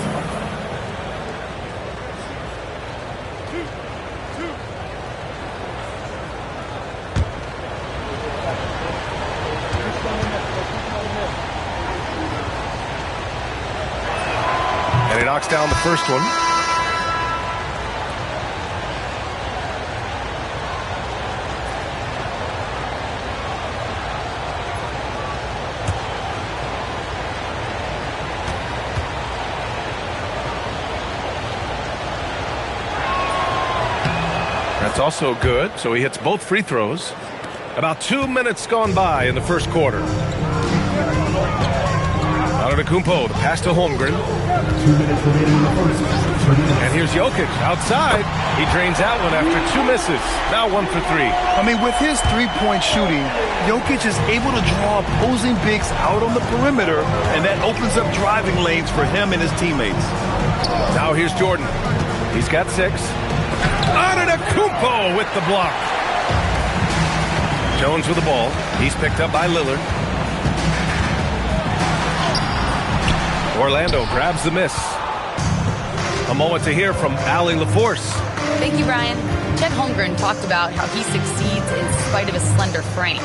And he knocks down the first one. That's also good, so he hits both free throws. About 2 minutes gone by in the first quarter. Antetokounmpo, the pass to Holmgren. 2 minutes remaining in the first. And here's Jokic outside. He drains that one after 2 misses. Now 1 for 3. I mean, with his three-point shooting, Jokic is able to draw opposing bigs out on the perimeter, and that opens up driving lanes for him and his teammates. Now here's Jordan. He's got 6. Antetokounmpo with the block. Jones with the ball. He's picked up by Lillard. Orlando grabs the miss. A moment to hear from Allie LaForce. Thank you, Brian. Chet Holmgren talked about how he succeeds in spite of his slender frame.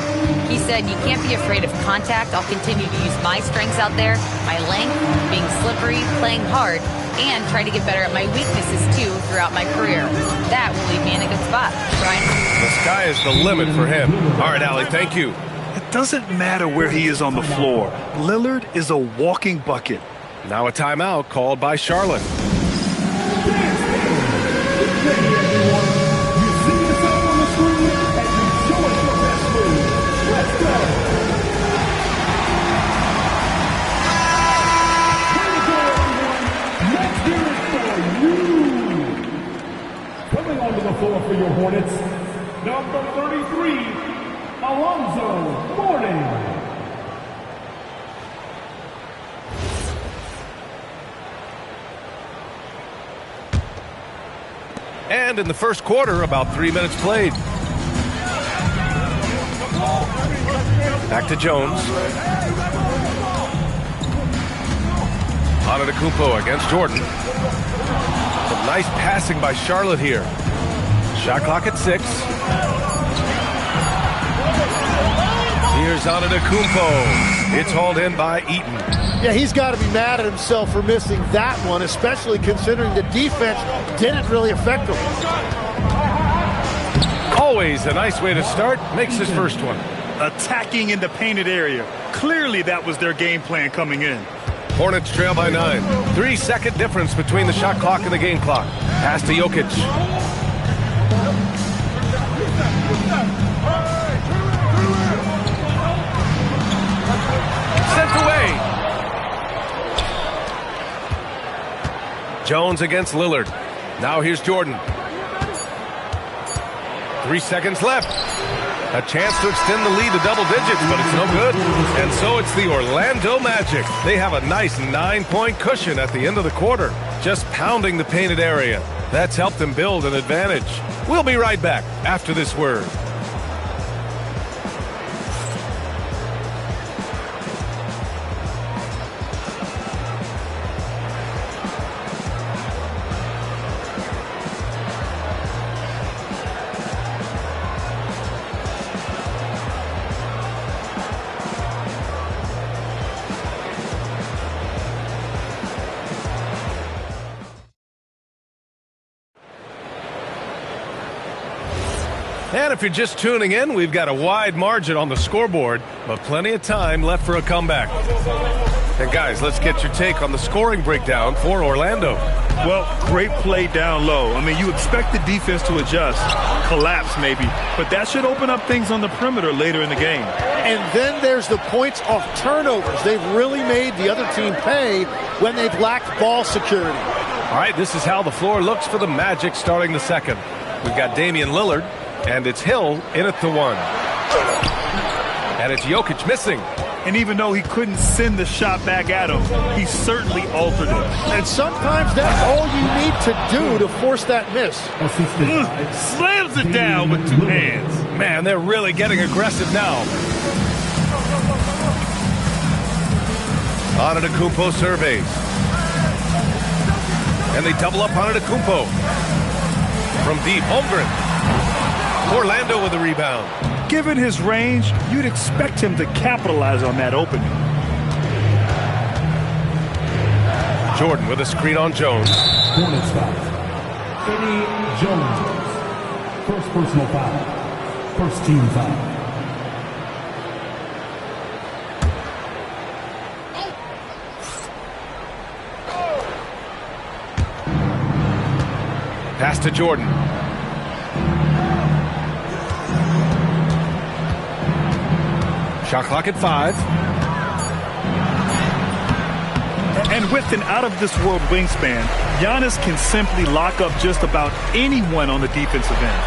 He said, "You can't be afraid of contact. I'll continue to use my strengths out there, my length, being slippery, playing hard, and try to get better at my weaknesses, too, throughout my career. That will leave me in a good spot." Brian? The sky is the limit for him. All right, Allie, thank you. It doesn't matter where he is on the floor. Lillard is a walking bucket. Now a timeout called by Charlotte. Coming onto the floor for your Hornets, number 33, Alonzo Mourning. And in the first quarter, about 3 minutes played. Back to Jones. Antetokounmpo against Jordan. Some nice passing by Charlotte here. Shot clock at 6. Here's Antetokounmpo. It's hauled in by Eaton. Yeah, he's got to be mad at himself for missing that one, especially considering the defense didn't really affect him. Always a nice way to start. Makes his first one. Attacking in the painted area. Clearly that was their game plan coming in. Hornets trail by 9. 3-second difference between the shot clock and the game clock. Pass to Jokic. Sent away. Jones against Lillard. Now here's Jordan. 3 seconds left. A chance to extend the lead to double digits, but it's no good. And so it's the Orlando Magic. They have a nice 9-point cushion at the end of the quarter, just pounding the painted area. That's helped them build an advantage. We'll be right back after this word. And if you're just tuning in, we've got a wide margin on the scoreboard, but plenty of time left for a comeback. And guys, let's get your take on the scoring breakdown for Orlando. Well, great play down low. I mean, you expect the defense to adjust, collapse maybe, but that should open up things on the perimeter later in the game. And then there's the points off turnovers. They've really made the other team pay when they've lacked ball security. All right, this is how the floor looks for the Magic starting the second. We've got Damian Lillard. And it's Hill in at the 1. And it's Jokic missing. And even though he couldn't send the shot back at him, he certainly altered it. And sometimes that's all you need to do to force that miss. Slams it down with 2 hands. Man, they're really getting aggressive now. Antetokounmpo surveys. And they double up Antetokounmpo. From deep, Holmgren. Orlando with the rebound. Given his range, you'd expect him to capitalize on that opening. Jordan with a screen on Jones. Hornets foul. Eddie Jones. First personal foul. First team foul. Pass to Jordan. Shot clock at 5. And with an out-of-this-world wingspan, Giannis can simply lock up just about anyone on the defensive end.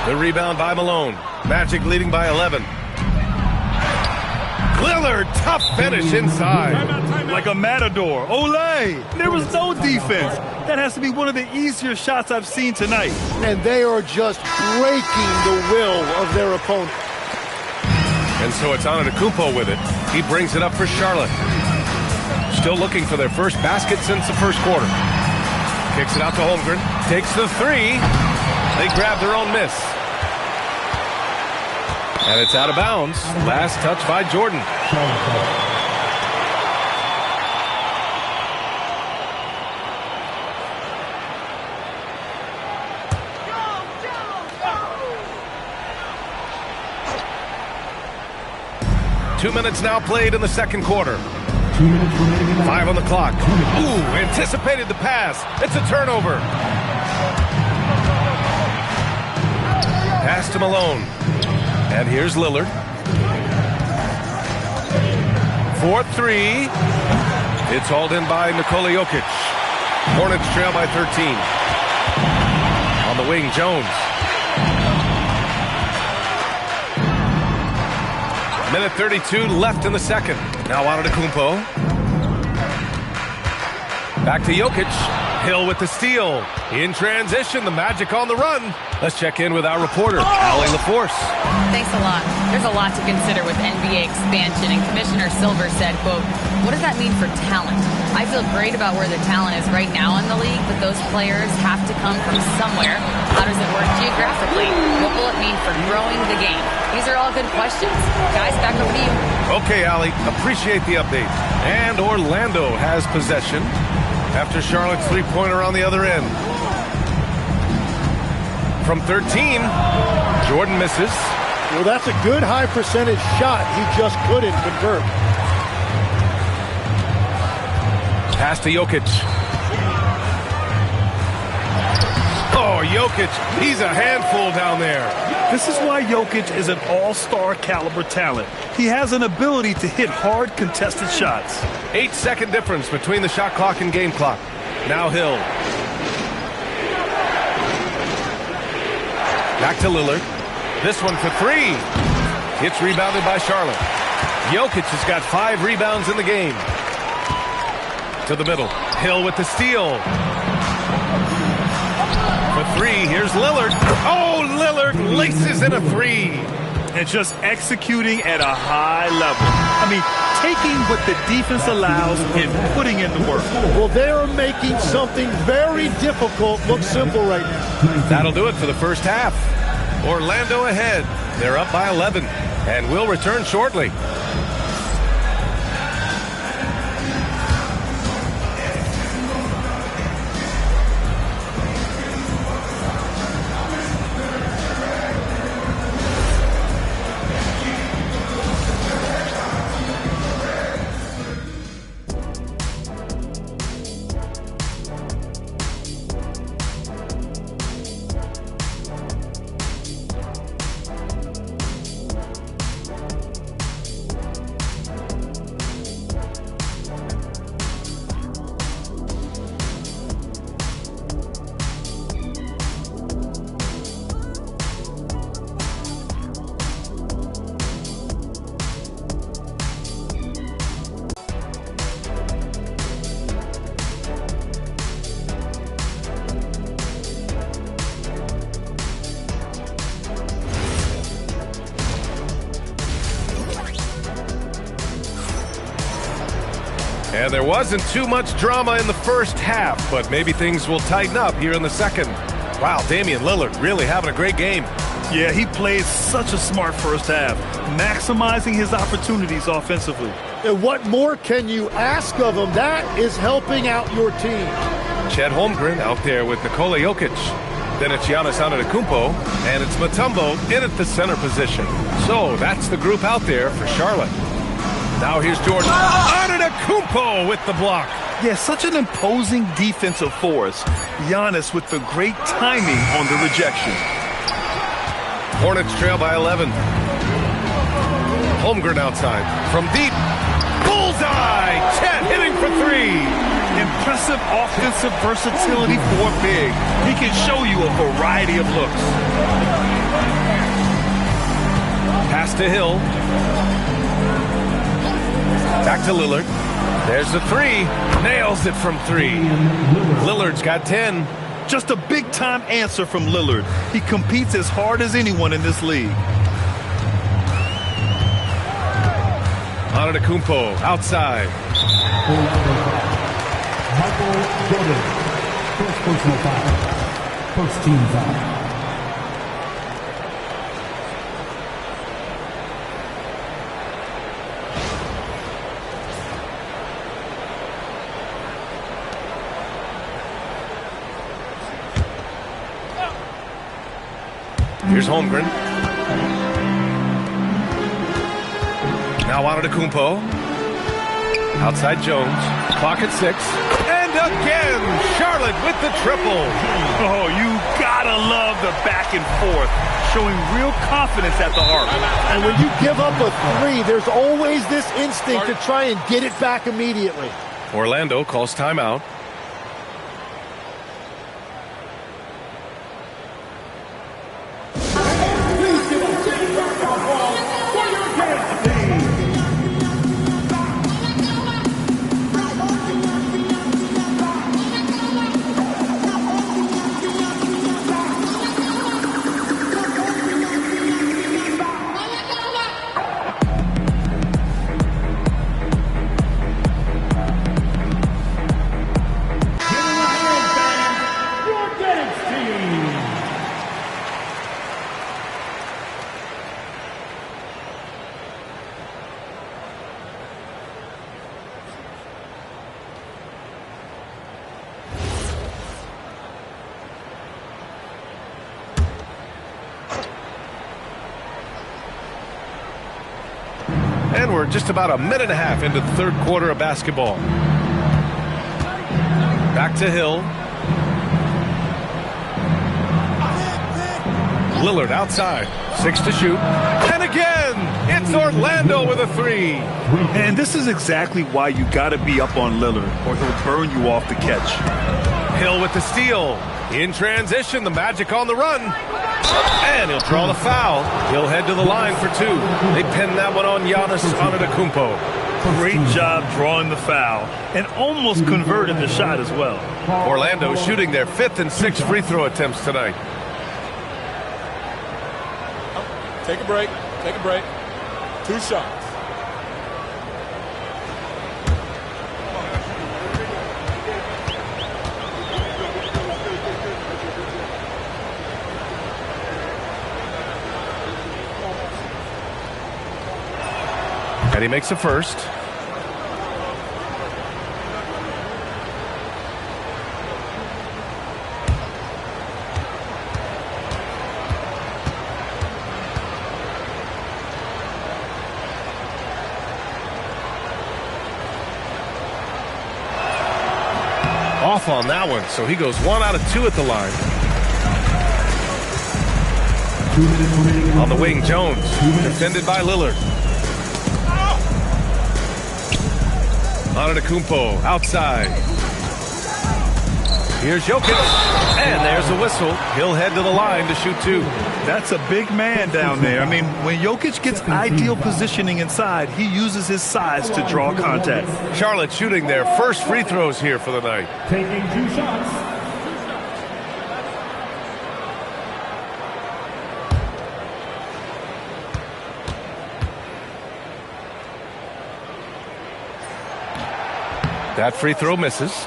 The rebound by Malone. Magic leading by 11. Lillard, tough finish inside. Like a matador. Olay! There was no defense. That has to be one of the easier shots I've seen tonight. And they are just breaking the will of their opponent. And so it's Antetokounmpo with it. He brings it up for Charlotte. Still looking for their first basket since the first quarter. Kicks it out to Holmgren. Takes the 3. They grab their own miss. And it's out of bounds. Last touch by Jordan. 2 minutes now played in the second quarter. 2 minutes remaining. 5 on the clock. Ooh, anticipated the pass. It's a turnover. Pass to Malone. And here's Lillard. 4-3. It's hauled in by Nikola Jokic. Hornets trail by 13. On the wing, Jones. Minute 32 left in the second. Now Antetokounmpo. Back to Jokic. Hill with the steal. In transition, the Magic on the run. Let's check in with our reporter, Allie LaForce. Thanks a lot. There's a lot to consider with NBA expansion, and Commissioner Silver said, quote, "What does that mean for talent? I feel great about where the talent is right now in the league, but those players have to come from somewhere. How does it work geographically? What will it mean for growing the game?" These are all good questions. Guys, back over to you. Okay, Allie, appreciate the update. And Orlando has possession after Charlotte's three-pointer on the other end. From 13, Jordan misses. Well, that's a good high percentage shot. He just couldn't convert. Pass to Jokic. Oh, Jokic, he's a handful down there. This is why Jokic is an all-star caliber talent. He has an ability to hit hard contested shots. 8-second difference between the shot clock and game clock. Now Hill. Back to Lillard. This one for three. It's rebounded by Charlotte. Jokic has got 5 rebounds in the game. To the middle. Hill with the steal. For three, here's Lillard. Oh, Lillard laces in a three. And just executing at a high level. I mean, taking what the defense allows and putting in the work. Well, they're making something very difficult look simple right now. That'll do it for the first half. Orlando ahead. They're up by 11 and will return shortly. And there wasn't too much drama in the first half, but maybe things will tighten up here in the second. Wow, Damian Lillard really having a great game. Yeah, he played such a smart first half, maximizing his opportunities offensively. And what more can you ask of him? That is helping out your team. Chet Holmgren out there with Nikola Jokic. Then it's Giannis Antetokounmpo, and it's Mutombo in at the center position. So that's the group out there for Charlotte. Now here's Jordan. Antetokounmpo with the block. Yeah, such an imposing defensive force. Giannis with the great timing on the rejection. Hornets trail by 11. Holmgren outside. From deep. Bullseye! Chet hitting for three. Impressive offensive versatility for a big. He can show you a variety of looks. Pass to Hill. Back to Lillard. There's the three. Nails it from three. Lillard's got 10. Just a big-time answer from Lillard. He competes as hard as anyone in this league. Antetokounmpo outside. Michael Jordan, first personal foul. First team foul. Here's Holmgren. Now Antetokounmpo. Outside Jones. Clock at 6. And again, Charlotte with the triple. Oh, you gotta love the back and forth, showing real confidence at the arc. And when you give up a 3, there's always this instinct to try and get it back immediately. Orlando calls timeout. And we're just about a minute and a half into the third quarter of basketball. Back to Hill. Lillard outside. 6 to shoot. And again, it's Orlando with a 3. And this is exactly why you got to be up on Lillard, or he'll burn you off the catch. Hill with the steal. In transition, the Magic on the run. And he'll draw the foul. He'll head to the line for 2. They pin that one on Giannis Antetokounmpo. Great job drawing the foul and almost converted the shot as well. Orlando shooting their 5th and 6th free throw attempts tonight. Take a break. Take a break. 2 shots. And he makes a first. Off on that one, so he goes 1 out of 2 at the line. On the wing, Jones, defended by Lillard. Antetokounmpo outside. Here's Jokic, and there's a whistle. He'll head to the line to shoot 2. That's a big man down there. I mean, when Jokic gets ideal positioning inside, he uses his size to draw contact. Charlotte shooting their first free throws here for the night. Taking 2 shots. That free throw misses.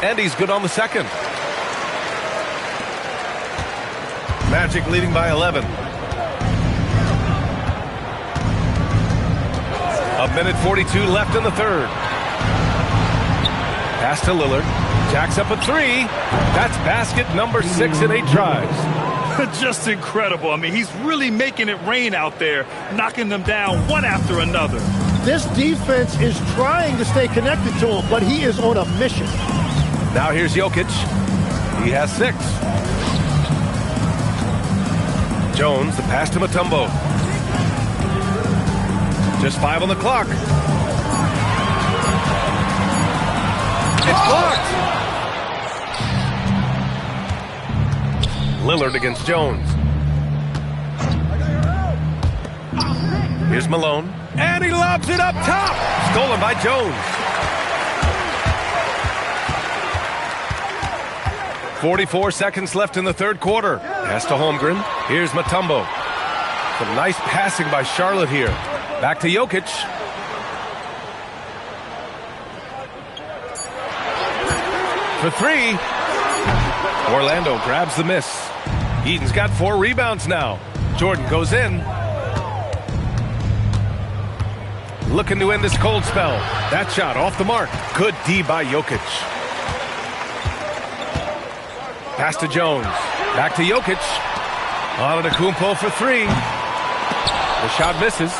And he's good on the second. Magic leading by 11. A minute 42 left in the third. Pass to Lillard. Jacks up a 3. That's basket number 6 in 8 tries. Just incredible. I mean, he's really making it rain out there, knocking them down one after another. This defense is trying to stay connected to him, but he is on a mission. Now here's Jokic. He has 6. Jones, the pass to Mutombo. Just 5 on the clock. It's blocked. Lillard against Jones. Here's Malone. And he lobs it up top. Stolen by Jones. 44 seconds left in the third quarter. Pass to Holmgren. Here's Mutombo. Some nice passing by Charlotte here. Back to Jokic. For 3. Orlando grabs the miss. Eaton's got 4 rebounds now. Jordan goes in. looking to end this cold spell. That shot off the mark. Good D by Jokic. Pass to Jones. Back to Jokic. Antetokounmpo for three. The shot misses.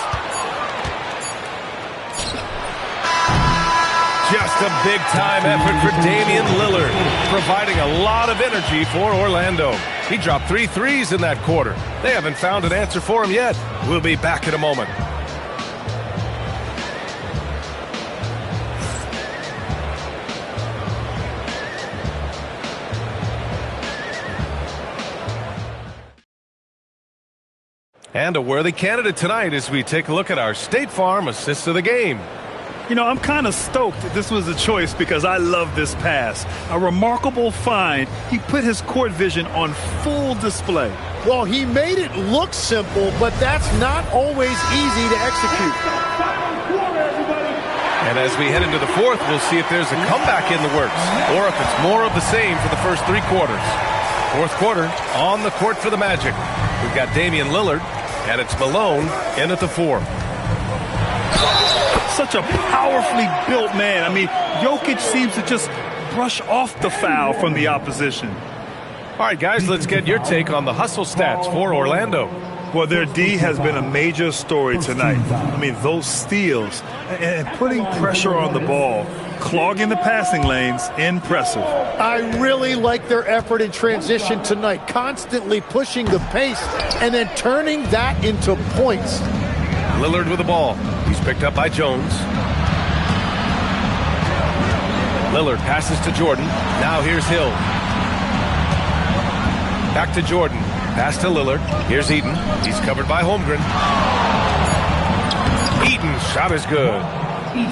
Just a big-time effort for Damian Lillard, providing a lot of energy for Orlando. He dropped 3 threes in that quarter. They haven't found an answer for him yet. We'll be back in a moment. And a worthy candidate tonight as we take a look at our State Farm assist of the game. You know, I'm kind of stoked that this was a choice because I love this pass. A remarkable find. He put his court vision on full display. Well, he made it look simple, but that's not always easy to execute. And as we head into the fourth, we'll see if there's a comeback in the works or if it's more of the same for the first 3 quarters. Fourth quarter on the court for the Magic. We've got Damian Lillard, and it's Malone in at the 4. Such a powerfully built man. I mean, Jokic seems to just brush off the foul from the opposition. All right, guys, let's get your take on the hustle stats for Orlando. Well, their D has been a major story tonight. I mean, those steals and putting pressure on the ball, clogging the passing lanes, impressive. I really like their effort in transition tonight, constantly pushing the pace and then turning that into points. Lillard with the ball. He's picked up by Jones. Lillard passes to Jordan. Now here's Hill. Back to Jordan. Pass to Lillard. Here's Eaton. He's covered by Holmgren. Eaton's shot is good.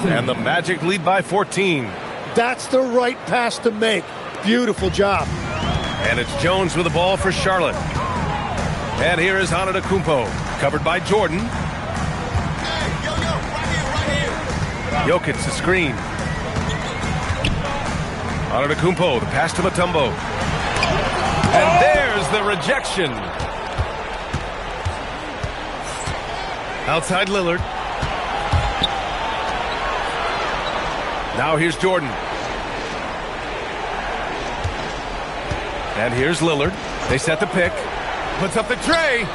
And the Magic lead by 14. That's the right pass to make. Beautiful job. And it's Jones with the ball for Charlotte. And here is Antetokounmpo. Covered by Jordan. Jokic the screen. Antetokounmpo, the pass to Mutombo. And there's the rejection. Outside Lillard. Now here's Jordan. And here's Lillard. They set the pick. Puts up the tray.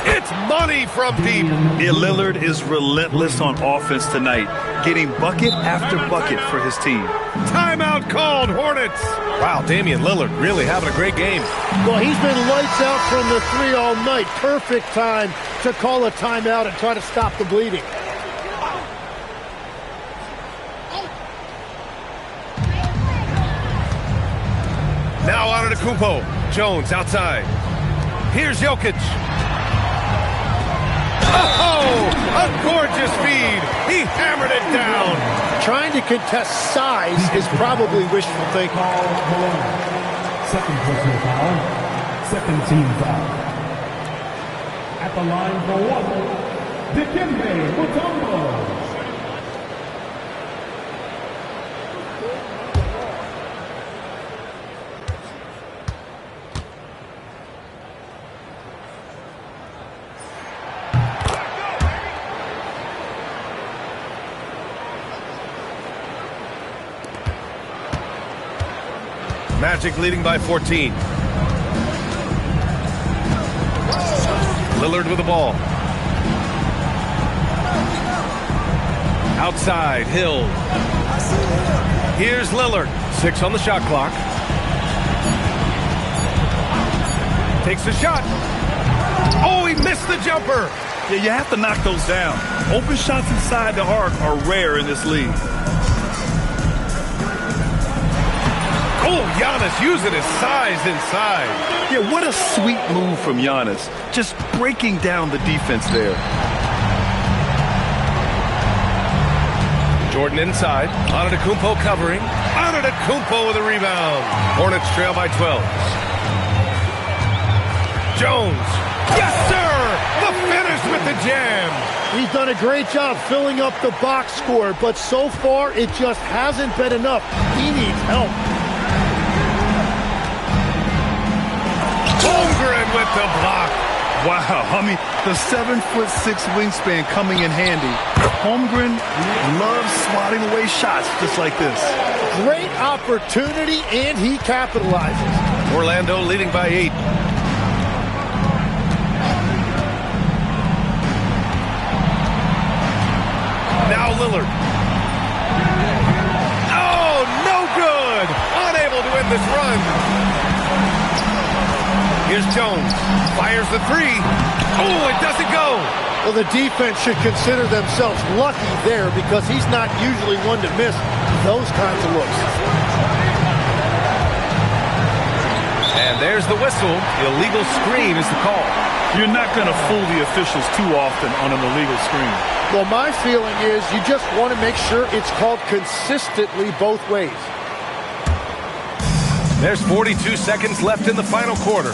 It's money from deep. Yeah, Lillard is relentless on offense tonight, getting bucket after bucket for his team. Timeout called, Hornets. Wow, Damian Lillard really having a great game. Well, he's been lights out from the 3 all night. Perfect time to call a timeout and try to stop the bleeding. Now Antetokounmpo. Jones outside. Here's Jokic. Oh, a gorgeous feed. He hammered it down. Trying to contest size is probably wishful thinking. Second personal foul. Second team foul. At the line for 1, Dikembe Mutombo. Magic leading by 14. Lillard with the ball. Outside, Hill. Here's Lillard. 6 on the shot clock. Takes the shot. Oh, he missed the jumper. Yeah, you have to knock those down. Open shots inside the arc are rare in this league. Oh, Giannis using his size inside. Yeah, what a sweet move from Giannis. Just breaking down the defense there. Jordan inside. Antetokounmpo covering. Antetokounmpo with a rebound. Hornets trail by 12. Jones. Yes, sir! The finish with the jam. He's done a great job filling up the box score, but so far it just hasn't been enough. He needs help. Holmgren with the block. Wow, I mean, the 7'6" wingspan coming in handy. Holmgren loves swatting away shots just like this. Great opportunity, and he capitalizes. Orlando leading by 8. Now Lillard. Oh, no good. Unable to end this run. Here's Jones. Fires the 3. Oh, it doesn't go. Well, the defense should consider themselves lucky there because he's not usually one to miss those kinds of looks. And there's the whistle. Illegal screen is the call. You're not going to fool the officials too often on an illegal screen. Well, my feeling is you just want to make sure it's called consistently both ways. There's 42 seconds left in the final quarter.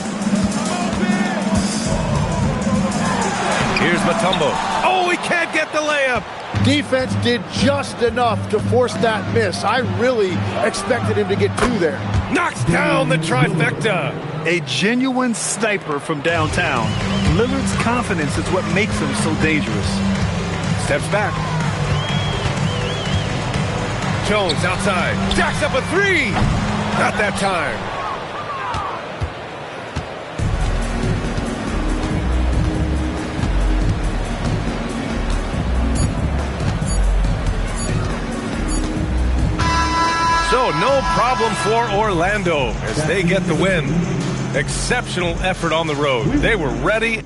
Here's Mutombo. Oh, he can't get the layup. Defense did just enough to force that miss. I really expected him to get 2 there. Knocks down the trifecta. A genuine sniper from downtown. Lillard's confidence is what makes him so dangerous. Steps back. Jones outside. Jacks up a 3. Not that time. So no problem for Orlando as they get the win. Exceptional effort on the road. They were ready.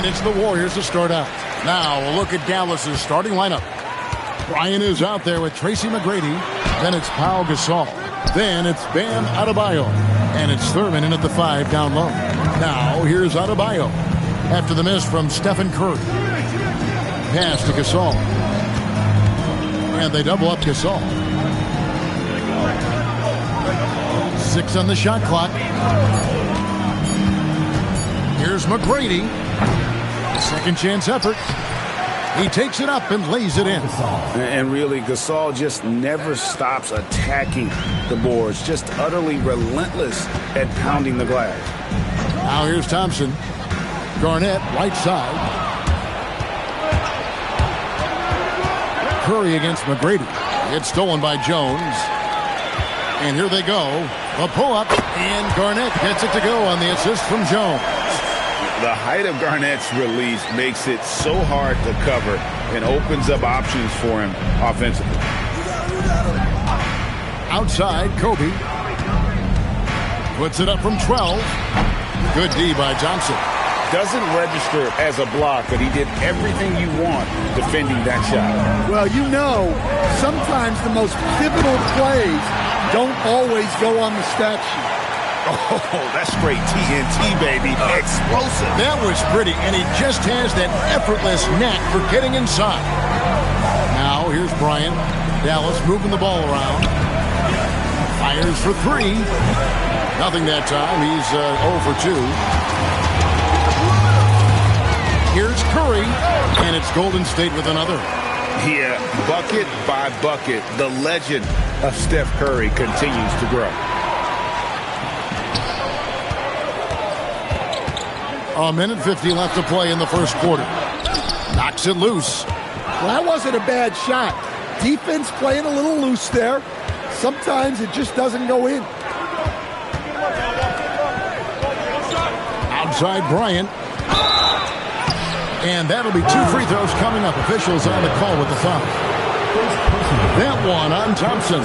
And it's the Warriors to start out. Now we'll look at Dallas's starting lineup. Bryant is out there with Tracy McGrady. Then it's Pau Gasol. Then it's Bam Adebayo. And it's Thurman in at the 5 down low. Now here's Adebayo. After the miss from Stephen Curry. Pass to Gasol. And they double up Gasol. 6 on the shot clock. Here's McGrady. Second chance effort. He takes it up and lays it in. And really, Gasol just never stops attacking the boards. Just utterly relentless at pounding the glass. Now here's Thompson. Garnett, right side. Curry against McGrady. It's stolen by Jones. And here they go. A pull-up, and Garnett gets it to go on the assist from Jones. The height of Garnett's release makes it so hard to cover and opens up options for him offensively. Outside, Kobe. Puts it up from 12. Good D by Johnson. Doesn't register as a block, but he did everything you want defending that shot. Well, you know, sometimes the most pivotal plays don't always go on the stat sheet. Oh, that's straight TNT, baby. Explosive. That was pretty, and he just has that effortless knack for getting inside. Now, here's Bryant. Dallas moving the ball around. Fires for 3. Nothing that time. He's 0 for 2. Here's Curry, and it's Golden State with another. Yeah, bucket by bucket, the legend of Steph Curry continues to grow. A minute 50 left to play in the first quarter. Knocks it loose. Well, that wasn't a bad shot. Defense playing a little loose there. Sometimes it just doesn't go in. Outside Bryant. And that'll be 2 free throws coming up. Officials on the call with the foul. That one on Thompson.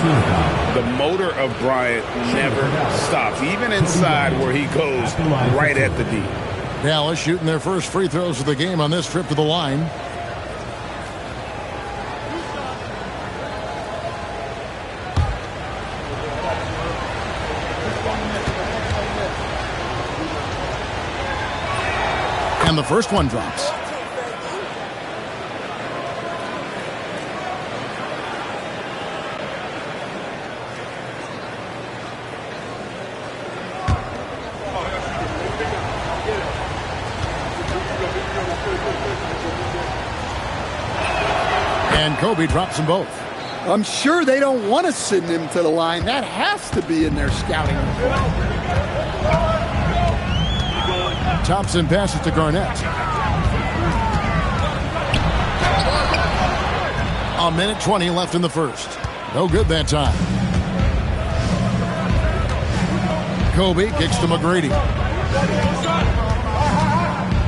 The motor of Bryant never stops, even inside where he goes right at the D. Dallas shooting their first free throws of the game on this trip to the line. And the first one drops. And Kobe drops them both. I'm sure they don't want to send him to the line. That has to be in their scouting report. Thompson passes to Garnett. A minute 20 left in the first. No good that time. Kobe kicks to McGrady.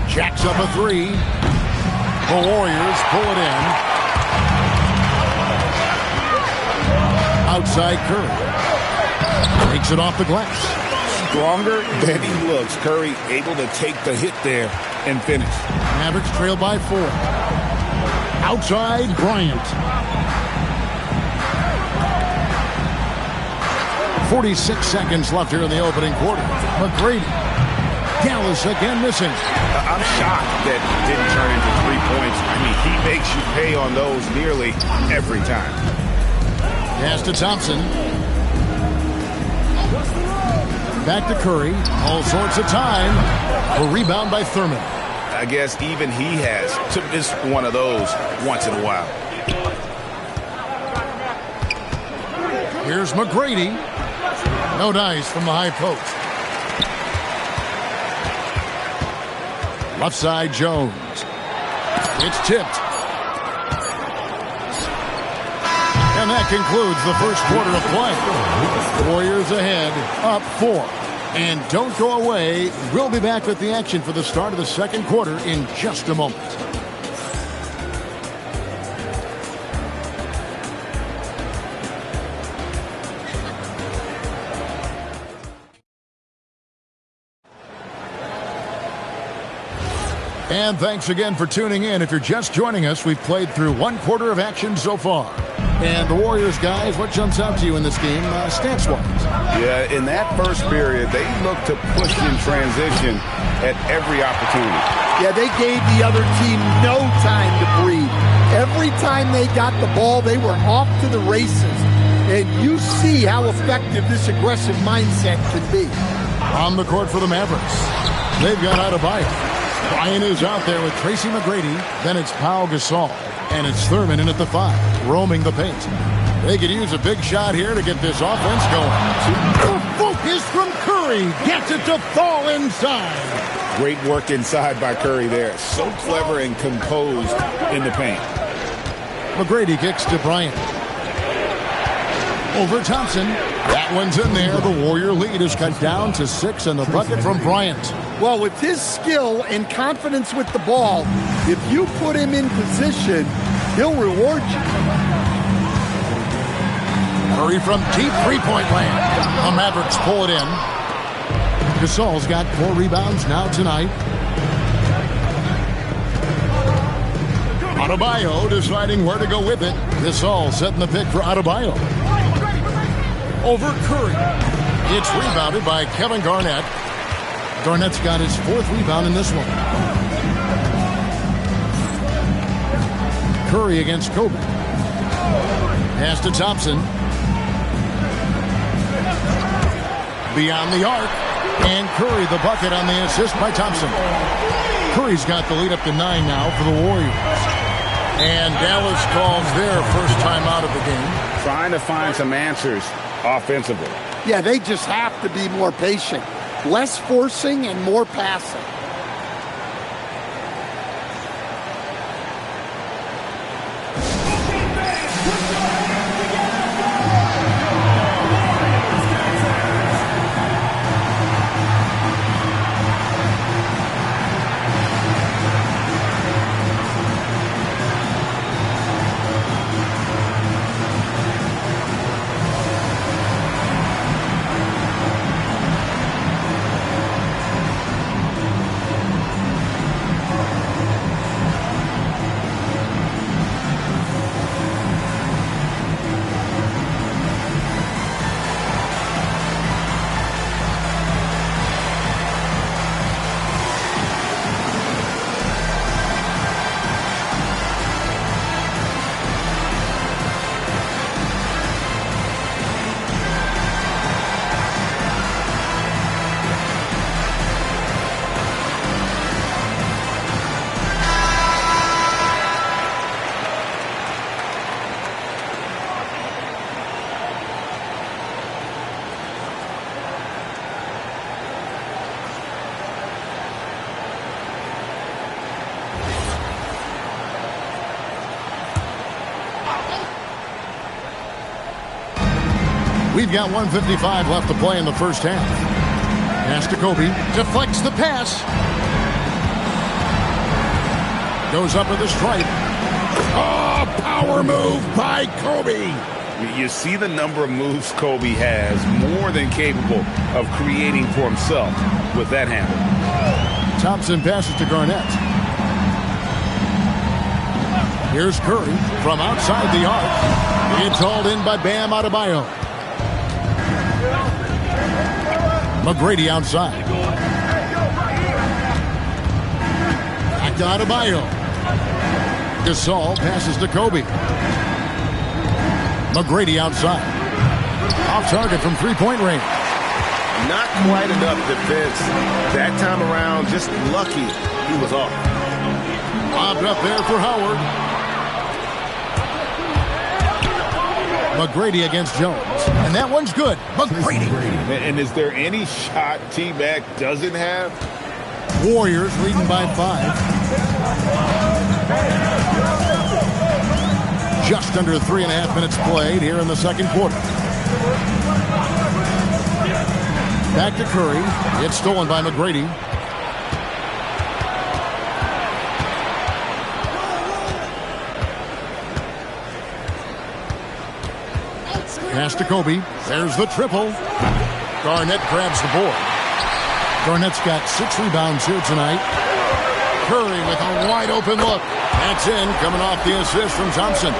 Jacks up a 3. The Warriors pull it in. Outside Curry. Takes it off the glass. Stronger than he looks. Curry able to take the hit there and finish. Mavericks trail by 4. Outside Bryant. 46 seconds left here in the opening quarter. McGrady. Dallas again missing. I'm shocked that didn't turn into 3 points. I mean, he makes you pay on those nearly every time. Pass to Thompson. Back to Curry. All sorts of time. A rebound by Thurman. I guess even he has to miss one of those once in a while. Here's McGrady. No dice from the high post. Left side Jones. It's tipped. And that concludes the first quarter of play. Warriors ahead, up 4. And don't go away. We'll be back with the action for the start of the second quarter in just a moment. And thanks again for tuning in. If you're just joining us, we've played through 1 quarter of action so far. And the Warriors, guys, what jumps out to you in this game, stats-wise? Yeah, in that first period, they looked to push in transition at every opportunity. Yeah, they gave the other team no time to breathe. Every time they got the ball, they were off to the races. And you see how effective this aggressive mindset can be. On the court for the Mavericks, they've got Adebayo. Bryant is out there with Tracy McGrady. Then it's Pau Gasol. And it's Thurman in at the 5, roaming the paint. They could use a big shot here to get this offense going. The focus from Curry gets it to fall inside. Great work inside by Curry there. So clever and composed in the paint. McGrady kicks to Bryant. Over Thompson. That one's in there. The Warrior lead is cut down to 6, and the bucket from Bryant. Well, with his skill and confidence with the ball, if you put him in position, he'll reward you. Curry from deep three-point land. The Mavericks pull it in. Gasol's got 4 rebounds now tonight. Adebayo deciding where to go with it. Gasol setting the pick for Adebayo. Over Curry. It's rebounded by Kevin Garnett. Garnett's got his 4th rebound in this one. Curry against Kobe. Pass to Thompson. Beyond the arc. And Curry the bucket on the assist by Thompson. Curry's got the lead up to 9 now for the Warriors. And Dallas calls their first time out of the game. Trying to find some answers offensively. Yeah, they just have to be more patient. Less forcing and more passing. We've got 1:55 left to play in the first half. Pass to Kobe. Deflects the pass. Goes up with the stripe. Oh, power move by Kobe. You see the number of moves Kobe has, more than capable of creating for himself with that handle. Thompson passes to Garnett. Here's Curry from outside the arc. It's hauled in by Bam Adebayo. McGrady outside. Back to Adebayo. Gasol passes to Kobe. McGrady outside. Off target from three-point range. Not quite enough defense that time around. Just lucky he was off. Lobbed up there for Howard. McGrady against Jones. And that one's good. McGrady. And is there any shot T-Mac doesn't have? Warriors leading by 5. Just under 3.5 minutes played here in the second quarter. Back to Curry. It's stolen by McGrady. Pass to Kobe. There's the triple. Garnett grabs the board. Garnett's got 6 rebounds here tonight. Curry with a wide-open look. That's in, coming off the assist from Thompson.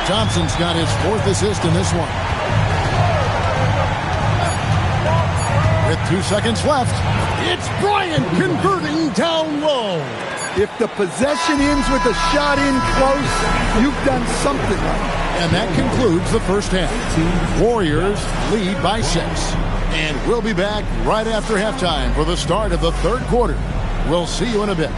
Thompson's got his 4th assist in this one. With 2 seconds left, it's Bryant converting down low. If the possession ends with a shot in close, you've done something right. And that concludes the first half. Warriors lead by 6. And we'll be back right after halftime for the start of the third quarter. We'll see you in a bit.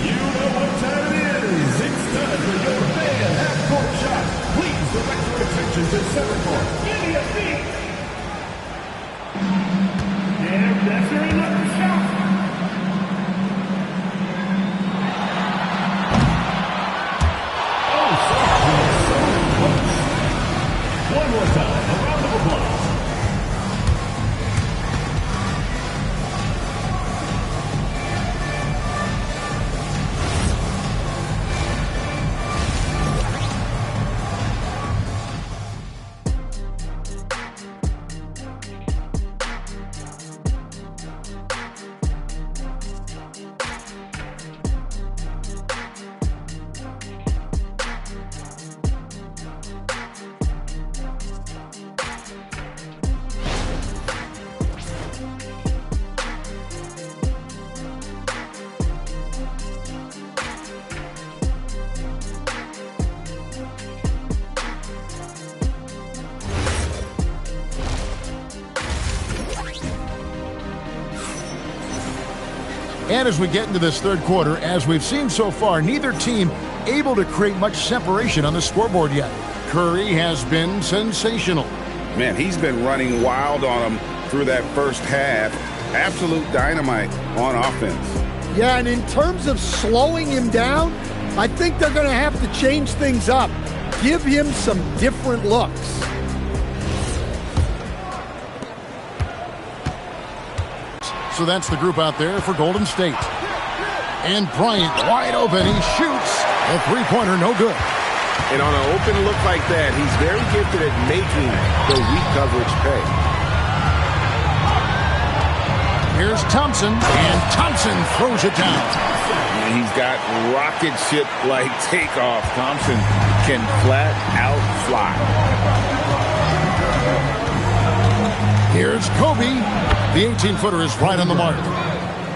You know what time it is. It's time for your fan half-court shot. Please direct your attention to center court. Give me a beat. And that's your another shot. One more time, a round of applause. And as we get into this third quarter, as we've seen so far, neither team able to create much separation on the scoreboard yet. Curry has been sensational. Man, he's been running wild on them through that first half. Absolute dynamite on offense. Yeah, and in terms of slowing him down, I think they're going to have to change things up. Give him some different looks. So that's the group out there for Golden State. And Bryant wide open. He shoots. A three-pointer, no good. And on an open look like that, he's very gifted at making the weak coverage pay. Here's Thompson, and Thompson throws it down. And he's got rocket ship-like takeoff. Thompson can flat out fly. Here's Kobe. The 18-footer is right on the mark.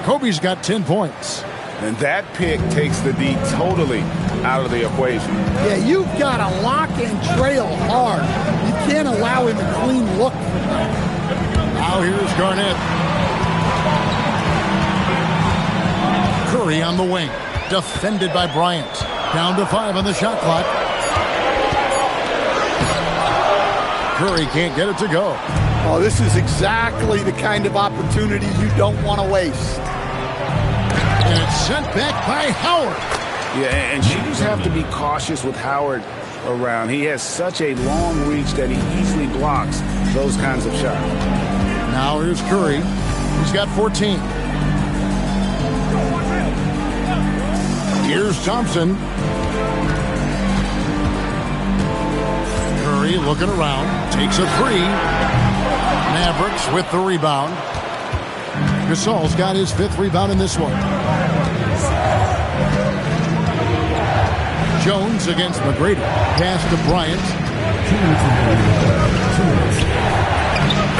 Kobe's got 10 points. And that pick takes the D totally out of the equation. Yeah, you've got to lock and trail hard. You can't allow him a clean look. Now here's Garnett. Curry on the wing. Defended by Bryant. Down to 5 on the shot clock. Curry can't get it to go. Oh, this is exactly the kind of opportunity you don't want to waste. And it's sent back by Howard. Yeah, and shooters have to be cautious with Howard around. He has such a long reach that he easily blocks those kinds of shots. Now here's Curry. He's got 14. Here's Thompson. Curry looking around. Takes a three. Mavericks with the rebound. Gasol's got his 5th rebound in this one. Jones against McGrady. Pass to Bryant.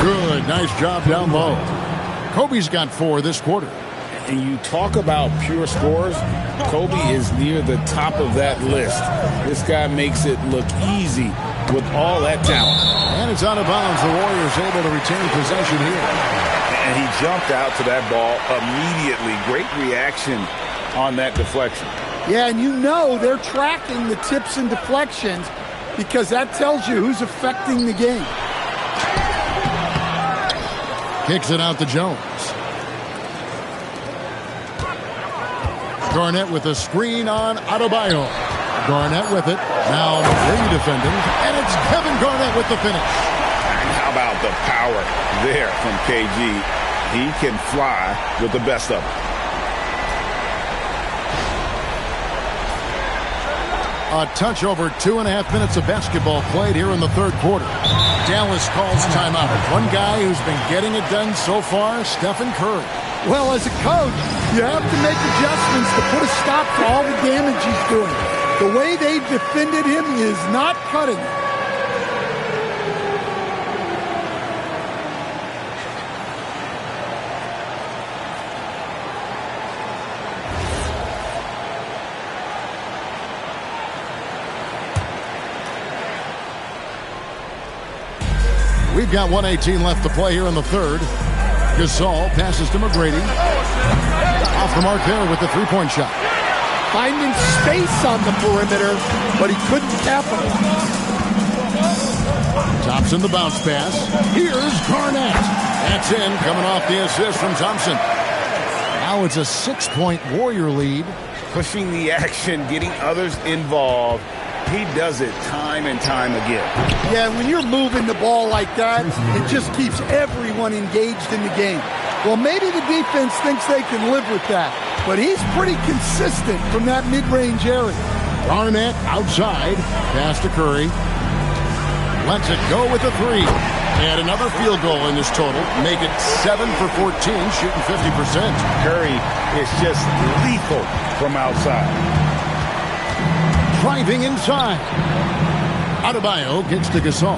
Good. Nice job down low. Kobe's got 4 this quarter. And you talk about pure scores, Kobe is near the top of that list. This guy makes it look easy with all that talent. And it's out of bounds. The Warriors able to retain possession here. And he jumped out to that ball immediately. Great reaction on that deflection. Yeah, and you know they're tracking the tips and deflections because that tells you who's affecting the game. Kicks it out to Jones. Garnett with a screen on Adebayo. Garnett with it. Now McGrady defending. And it's Kevin Garnett with the finish. How about the power there from KG? He can fly with the best of them. A touch over 2.5 minutes of basketball played here in the third quarter. Dallas calls timeout. One guy who's been getting it done so far, Stephen Curry. Well, as a coach, you have to make adjustments to put a stop to all the damage he's doing. The way they've defended him is not cutting it. We've got 1:18 left to play here in the third. Gasol passes to McGrady. Off the mark there with the three-point shot. Finding space on the perimeter, but he couldn't capitalize. Thompson the bounce pass. Here's Garnett. That's in, coming off the assist from Thompson. Now it's a 6-point Warrior lead. Pushing the action, getting others involved. He does it time and time again. Yeah, when you're moving the ball like that, it just keeps everyone engaged in the game. Well, maybe the defense thinks they can live with that, but he's pretty consistent from that mid-range area. Garnett outside. Pass to Curry. Lets it go with the three. And another field goal in this total. Make it 7 for 14, shooting 50%. Curry is just lethal from outside. Driving inside. Adebayo gets to Gasol.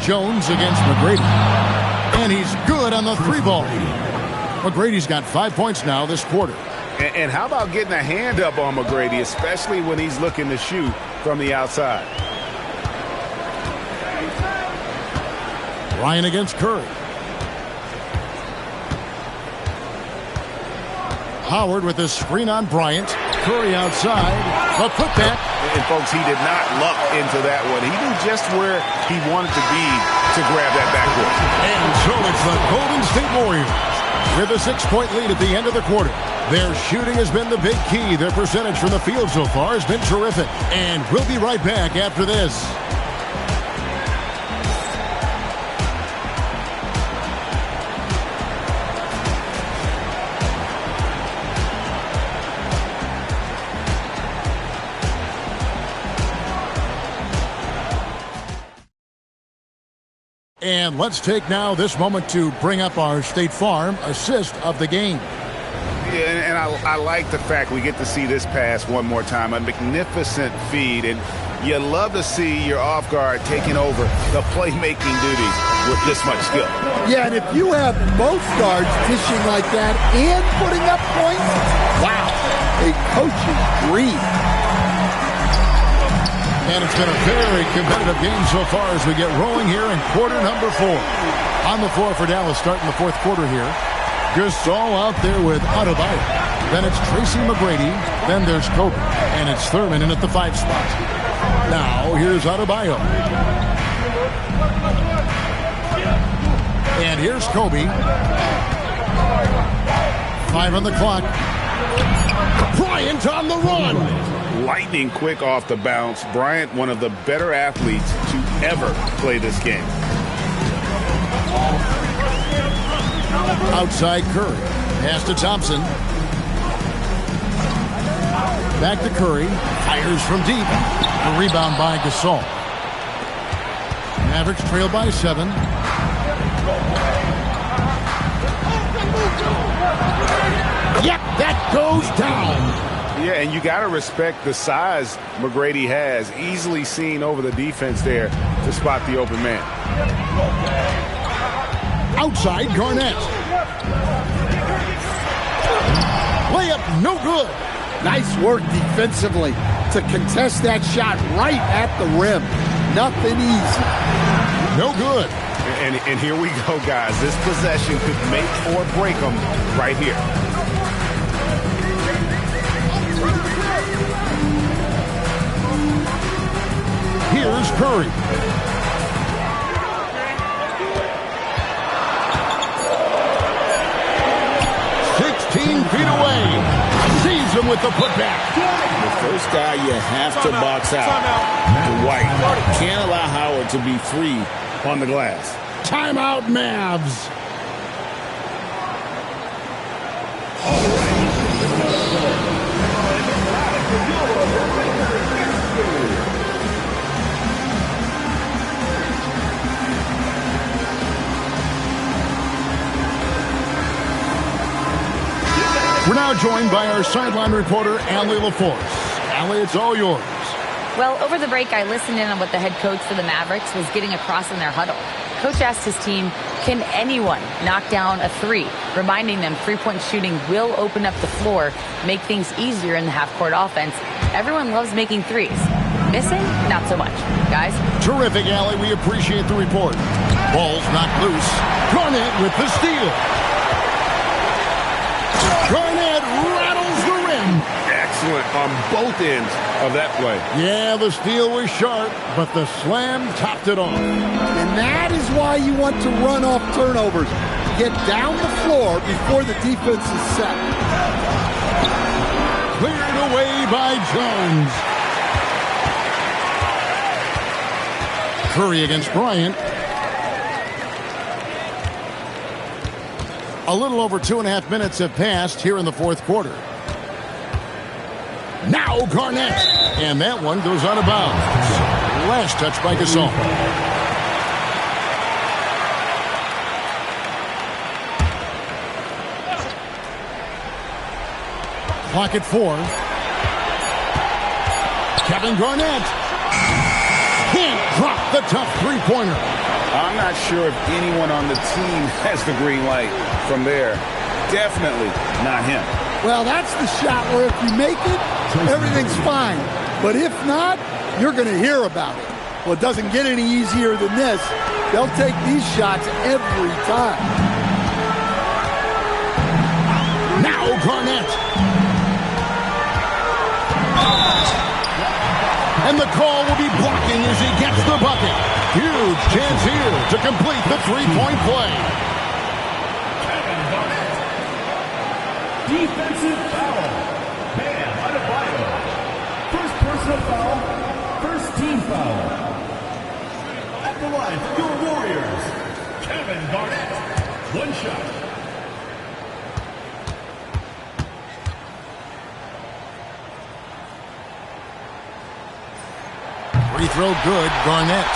Jones against McGrady. And he's good on the three ball. McGrady's got 5 points now this quarter. And how about getting a hand up on McGrady, especially when he's looking to shoot from the outside? Ryan against Curry. Howard with a screen on Bryant. Curry outside. A putback. And folks, he did not luck into that one. He knew just where he wanted to be to grab that backboard. And so it's the Golden State Warriors with a 6-point lead at the end of the quarter. Their shooting has been the big key. Their percentage from the field so far has been terrific. And we'll be right back after this. And let's take now this moment to bring up our State Farm assist of the game. Yeah, and I like the fact we get to see this pass one more time. A magnificent feed, and you love to see your off guard taking over the playmaking duties with this much skill. Yeah, and if you have both guards dishing like that and putting up points, wow, a coach's dream. And it's been a very competitive game so far as we get rolling here in quarter number 4. On the floor for Dallas starting the fourth quarter here. Gasol out there with Adebayo. Then it's Tracy McGrady. Then there's Kobe. And it's Thurman in at the 5 spot. Now here's Adebayo. And here's Kobe. 5 on the clock. Bryant on the run. Lightning quick off the bounce. Bryant, one of the better athletes to ever play this game. Outside Curry. Pass to Thompson. Back to Curry. Fires from deep. The rebound by Gasol. Mavericks trail by 7. Yep, that goes down. Yeah, and you got to respect the size McGrady has. Easily seen over the defense there to spot the open man. Outside Garnett. Layup no good. Nice work defensively to contest that shot right at the rim. Nothing easy. No good. And here we go, guys. This possession could make or break them right here. Here's Curry. Feet away. Sees him with the putback. The first guy you have to box out. Dwight can't allow Howard to be free on the glass. Timeout, Mavs. We're now joined by our sideline reporter, Allie LaForce. Allie, it's all yours. Well, over the break, I listened in on what the head coach for the Mavericks was getting across in their huddle. Coach asked his team, can anyone knock down a three? Reminding them three-point shooting will open up the floor, make things easier in the half-court offense. Everyone loves making threes. Missing? Not so much. Guys? Terrific, Allie. We appreciate the report. Ball's knocked loose. Garnett with the steal. Garnett rattles the rim. Excellent on both ends of that play. Yeah, the steal was sharp, but the slam topped it off. And that is why you want to run off turnovers. Get down the floor before the defense is set. Cleared away by Jones. Curry against Bryant. A little over 2.5 minutes have passed here in the fourth quarter. Now Garnett. And that one goes out of bounds. Last touch by Gasol. Clock at 4. Kevin Garnett. Can't drop the tough three-pointer. I'm not sure if anyone on the team has the green light from there. Definitely not him. Well, that's the shot where if you make it, everything's fine. But if not, you're going to hear about it. Well, it doesn't get any easier than this. They'll take these shots every time. Now Garnett. And the call will be blocking as he gets the bucket. Huge chance here to complete the three-point play. Defensive foul. Bam Adebayo. First personal foul. First team foul. At the line for your Warriors, Kevin Garnett. One shot. Free throw good, Garnett.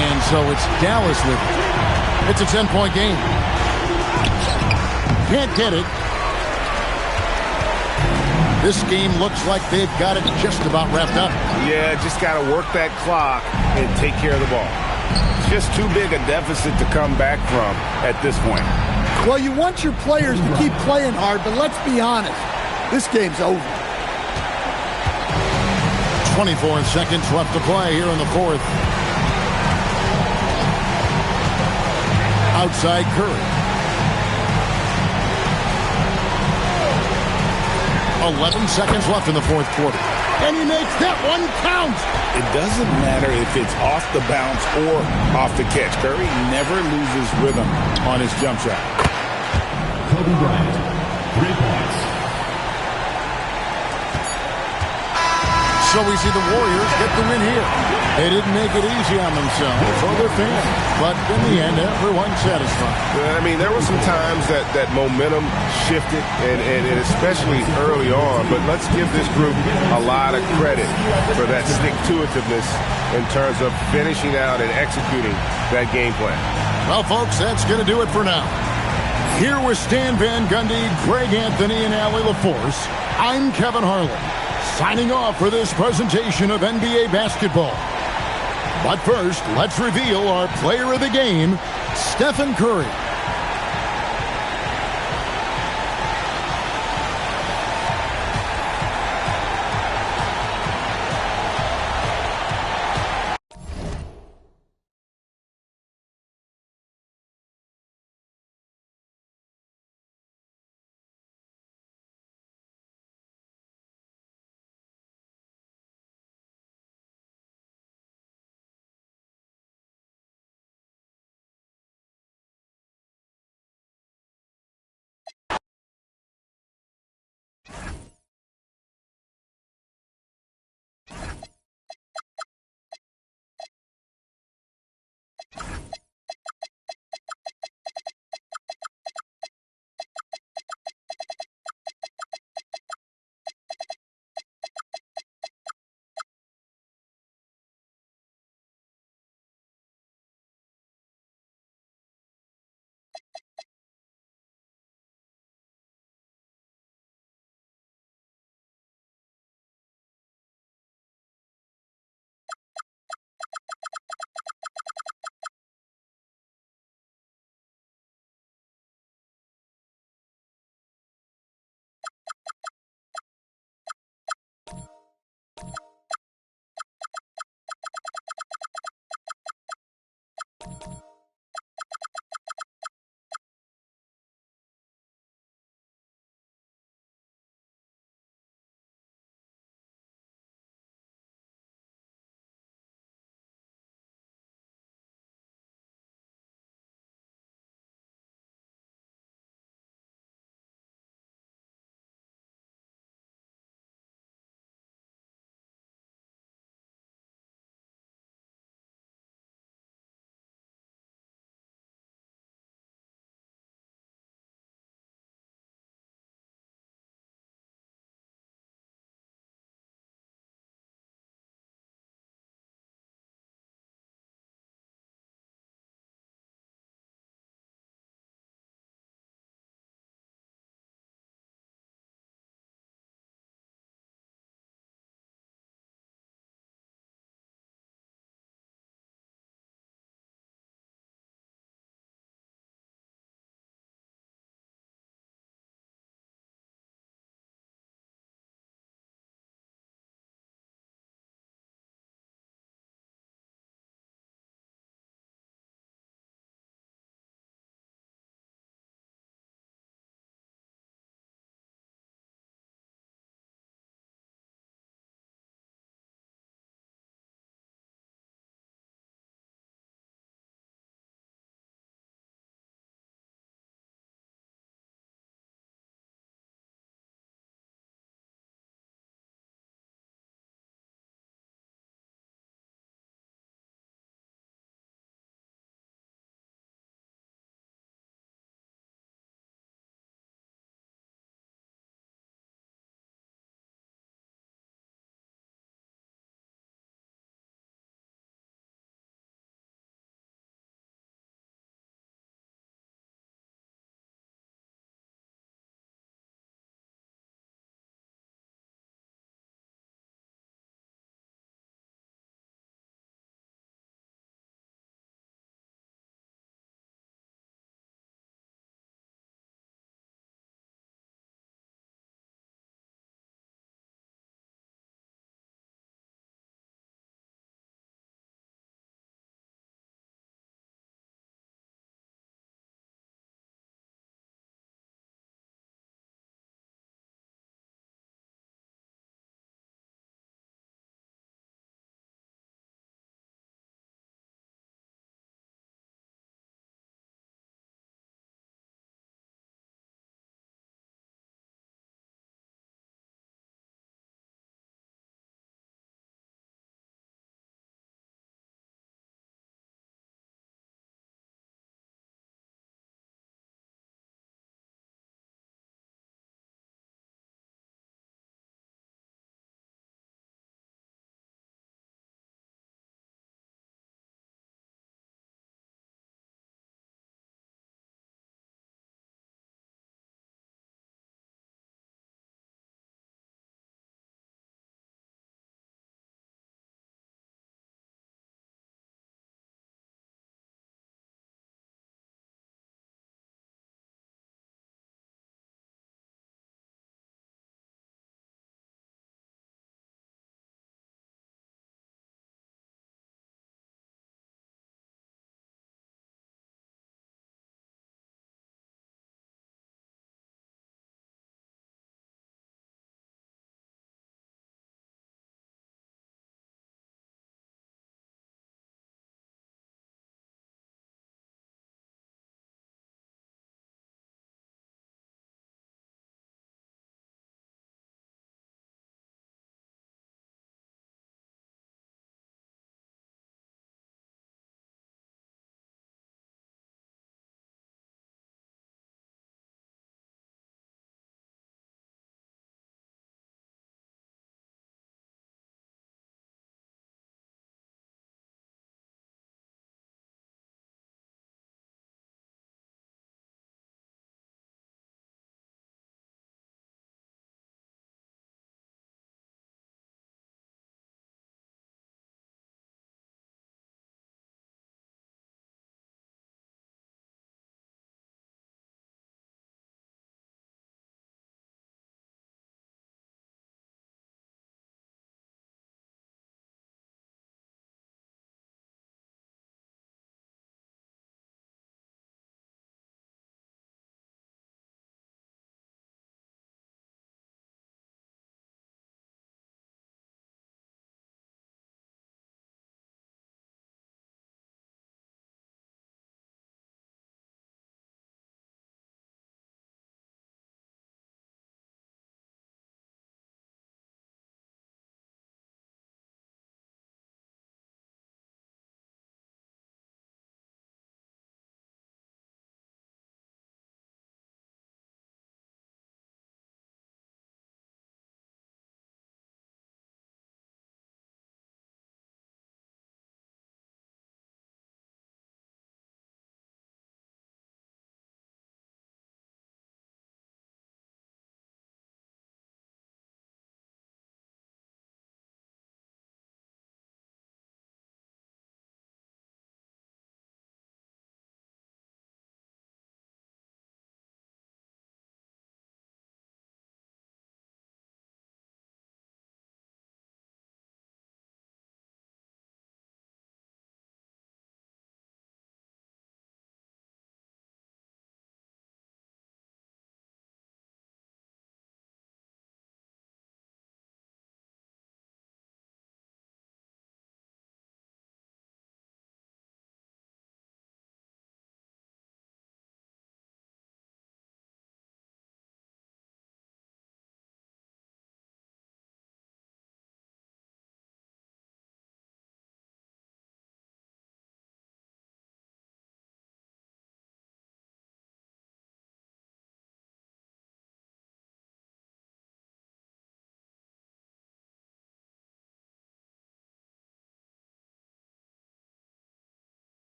And so it's Dallas with it. It's a 10-point game. Can't get it. This game looks like they've got it just about wrapped up. Yeah, just got to work that clock and take care of the ball. Just too big a deficit to come back from at this point. Well, you want your players to keep playing hard, but let's be honest. This game's over. 24 seconds left to play here in the fourth. Outside Curry. 11 seconds left in the fourth quarter. And he makes that one count. It doesn't matter if it's off the bounce or off the catch. Curry never loses rhythm on his jump shot. Kobe Bryant, 3 points. So we see the Warriors get the win here. They didn't make it easy on themselves or their fans, but in the end, everyone's satisfied. I mean, there were some times that momentum shifted, and especially early on, but let's give this group a lot of credit for that stick-to-itiveness in terms of finishing out and executing that game plan. Well, folks, that's going to do it for now. Here with Stan Van Gundy, Greg Anthony, and Allie LaForce, I'm Kevin Harlan. Signing off for this presentation of NBA basketball. But first, let's reveal our player of the game, Stephen Curry.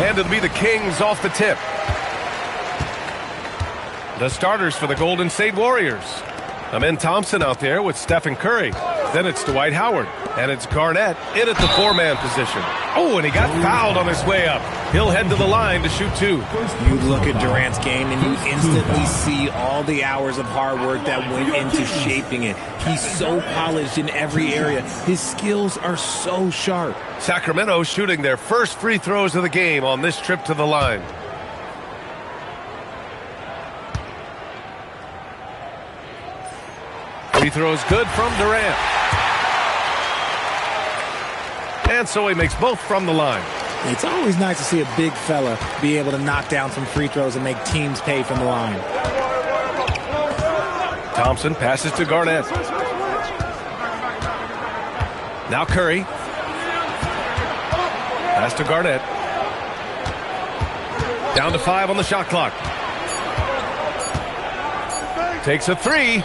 And it'll be the Kings off the tip. The starters for the Golden State Warriors. Amen Thompson out there with Stephen Curry. Then it's Dwight Howard. And it's Garnett in at the four-man position. Oh, and he got fouled on his way up. He'll head to the line to shoot two. You look at Durant's game and you instantly see all the hours of hard work that went into shaping it. He's so polished in every area. His skills are so sharp. Sacramento shooting their first free throws of the game on this trip to the line. Free throws good from Durant. And so he makes both from the line. It's always nice to see a big fella be able to knock down some free throws and make teams pay from the line. Thompson passes to Garnett. Now Curry. Pass to Garnett. Down to 5 on the shot clock. Takes a three.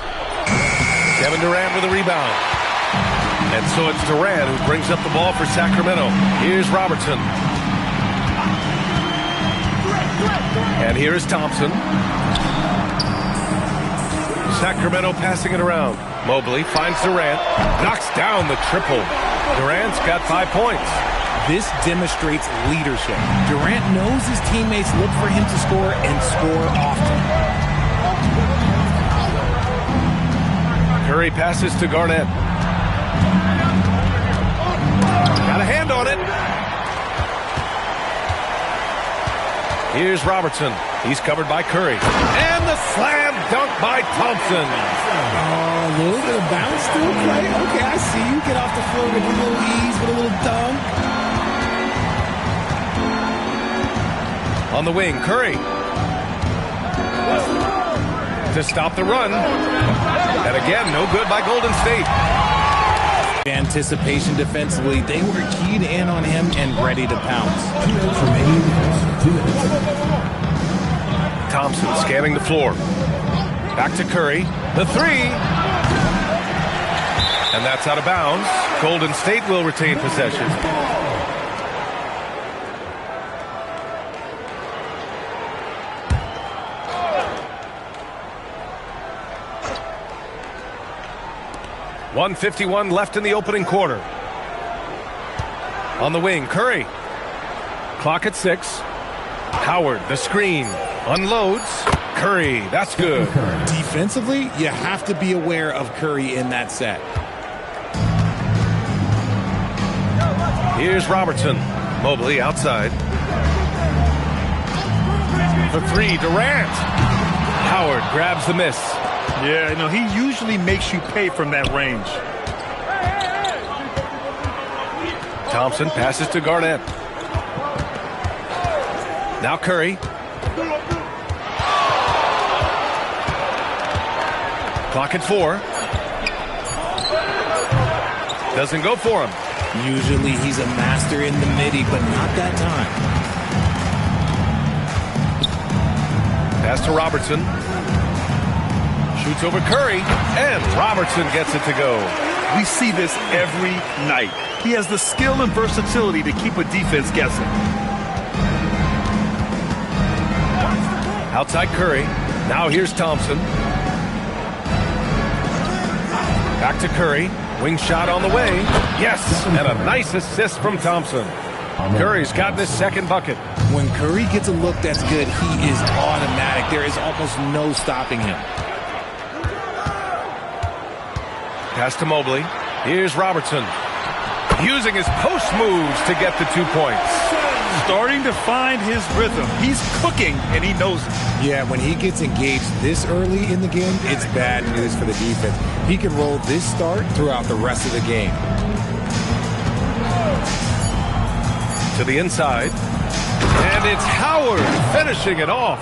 Kevin Durant with a rebound. And so it's Durant who brings up the ball for Sacramento. Here's Robertson. And here is Thompson. Sacramento passing it around. Mobley finds Durant. Knocks down the triple. Durant's got 5 points. This demonstrates leadership. Durant knows his teammates look for him to score and score often. Curry passes to Garnett. Got a hand on it. Here's Robertson. He's covered by Curry. And the slam dunk by Thompson. Oh, a little bit of bounce to the play. Okay, I see you. Get off the floor with a little ease, with a little dunk. On the wing, Curry. To stop the run. And again, no good by Golden State. Anticipation defensively, they were keyed in on him and ready to pounce. Thompson scanning the floor. Back to Curry. The three. And that's out of bounds. Golden State will retain possession. .151 left in the opening quarter. On the wing, Curry. Clock at 6. Howard, the screen. Unloads. Curry, that's good. Defensively, you have to be aware of Curry in that set. Here's Robertson. Mobley outside. For three, Durant. Howard grabs the miss. Yeah, you know, he usually makes you pay from that range. Thompson passes to Garnett. Now Curry. Clock at 4. Doesn't go for him. Usually he's a master in the midi, but not that time. Pass to Robertson. Shoots over Curry, and Robertson gets it to go. We see this every night. He has the skill and versatility to keep a defense guessing. Outside Curry. Now here's Thompson. Back to Curry. Wing shot on the way. Yes, and a nice assist from Thompson. Curry's gotten his second bucket. When Curry gets a look that's good, he is automatic. There is almost no stopping him. Pass to Mobley. Here's Robertson. Using his post moves to get the 2 points. Starting to find his rhythm. He's cooking, and he knows it. Yeah, when he gets engaged this early in the game, it's bad news for the defense. He can roll this start throughout the rest of the game. To the inside. And it's Howard finishing it off.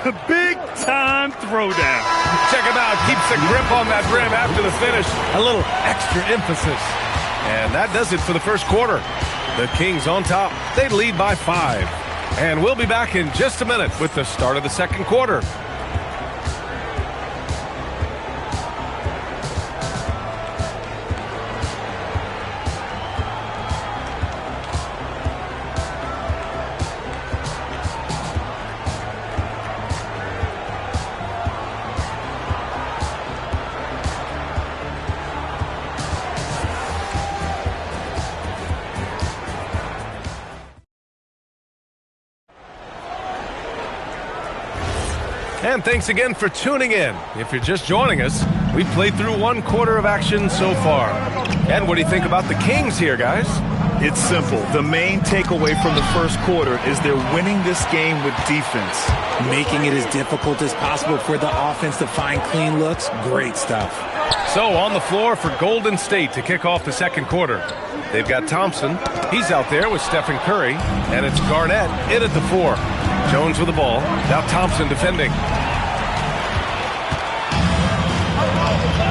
A big-time throwdown. Check him out. Keeps the grip on that rim after the finish. A little extra emphasis. And that does it for the first quarter. The Kings on top. They lead by 5. And we'll be back in just a minute with the start of the second quarter. And thanks again for tuning in. If you're just joining us, we played through 1 quarter of action so far. And what do you think about the Kings here, guys? It's simple. The main takeaway from the first quarter is they're winning this game with defense. Making it as difficult as possible for the offense to find clean looks. Great stuff. So on the floor for Golden State to kick off the second quarter. They've got Thompson. He's out there with Stephen Curry. And it's Garnett in at the 4. Jones with the ball. Now Thompson defending.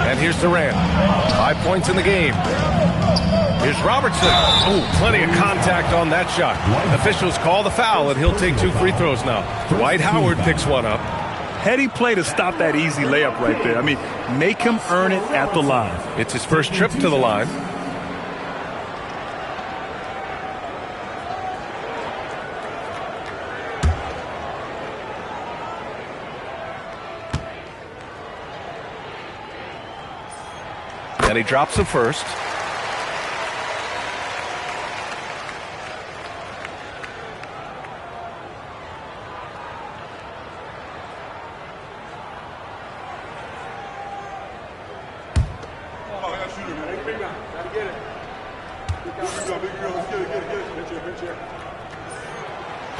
And here's Durant. 5 points in the game. Here's Robertson. Oh, plenty of contact on that shot. Officials call the foul, and he'll take 2 free throws now. Dwight Howard picks one up. Heady play to stop that easy layup right there. I mean, make him earn it at the line. It's his first trip to the line. And he drops the first.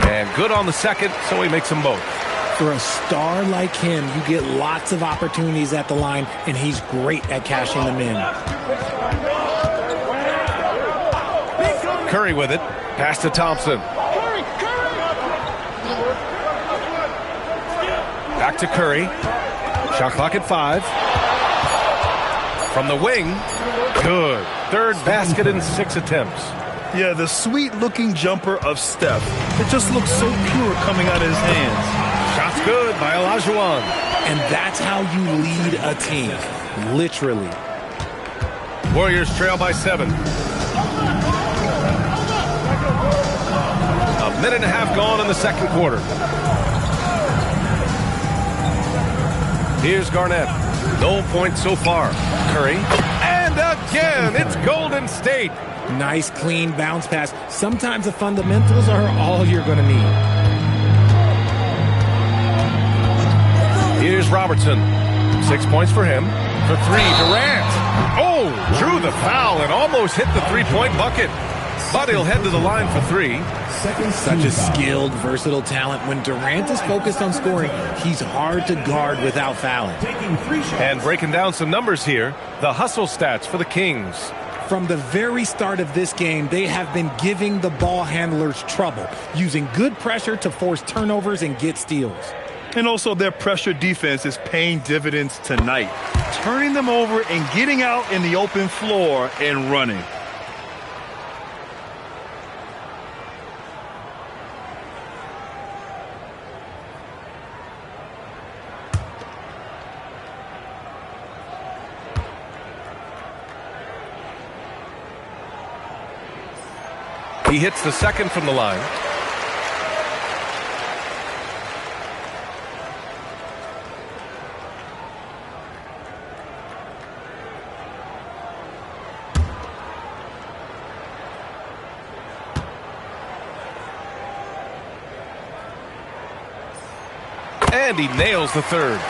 And good on the second, so he makes them both. For a star like him, you get lots of opportunities at the line, and he's great at cashing them in. Curry with it. Pass to Thompson. Back to Curry. Shot clock at 5. From the wing. Good. Third basket in 6 attempts. Yeah, the sweet-looking jumper of Steph. It just looks so pure coming out of his hands. Shots good by Olajuwon. And that's how you lead a team. Literally. Warriors trail by 7. A minute and a half gone in the second quarter. Here's Garnett. No points so far. Curry. And again, it's Golden State. Nice, clean bounce pass. Sometimes the fundamentals are all you're going to need. Here's Robertson. 6 points for him. For 3, Durant. Oh, drew the foul and almost hit the three-point bucket. But he'll head to the line for 3. Such a skilled, versatile talent. When Durant is focused on scoring, he's hard to guard without fouling. And breaking down some numbers here, the hustle stats for the Kings. From the very start of this game, they have been giving the ball handlers trouble, using good pressure to force turnovers and get steals. And also their pressure defense is paying dividends tonight, turning them over and getting out in the open floor and running. He hits the second from the line. And he nails the third.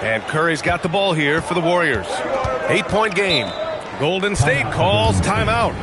And Curry's got the ball here for the Warriors. 8-point game. Golden State calls timeout.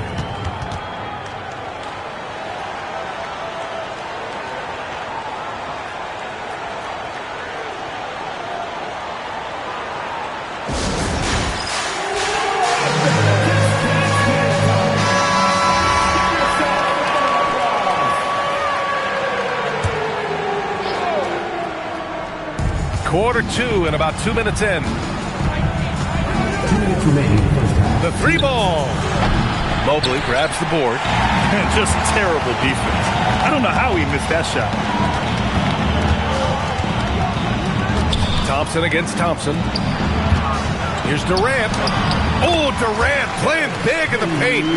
Quarter 2 and about 2 minutes in. 2 minutes remaining. The 3 ball. Mobley grabs the board. And just terrible defense. I don't know how he missed that shot. Thompson against Thompson. Here's Durant. Oh, Durant playing big in the paint.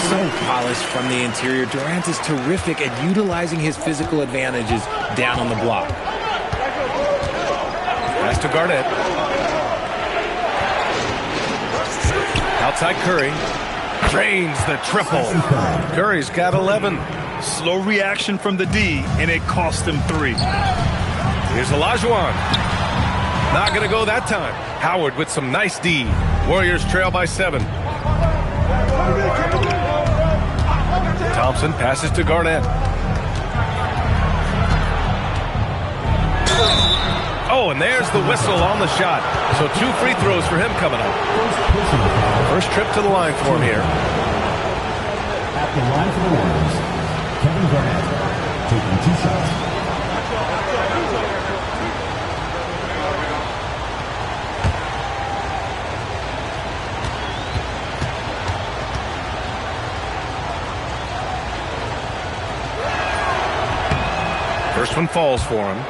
So polished from the interior. Durant is terrific at utilizing his physical advantages down on the block. Pass to Garnett. Outside Curry. Drains the triple. Curry's got 11. Slow reaction from the D, and it cost him 3. Here's Olajuwon. Not going to go that time. Howard with some nice D. Warriors trail by 7. Thompson passes to Garnett. Oh, and there's the whistle on the shot. So 2 free throws for him coming up. First trip to the line for him here. At the line for the Warriors, Kevin Garnett taking 2 shots. First one falls for him.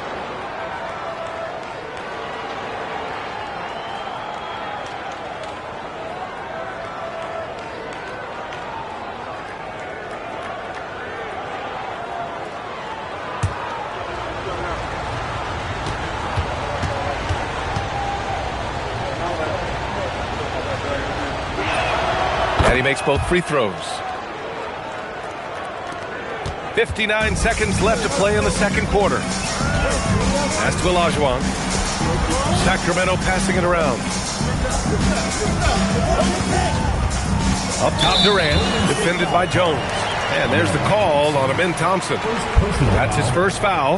And he makes both free throws. 59 seconds left to play in the second quarter. Pass to Olajuwon. Sacramento passing it around. Up top Durant, defended by Jones. And there's the call on Amin Thompson. That's his first foul.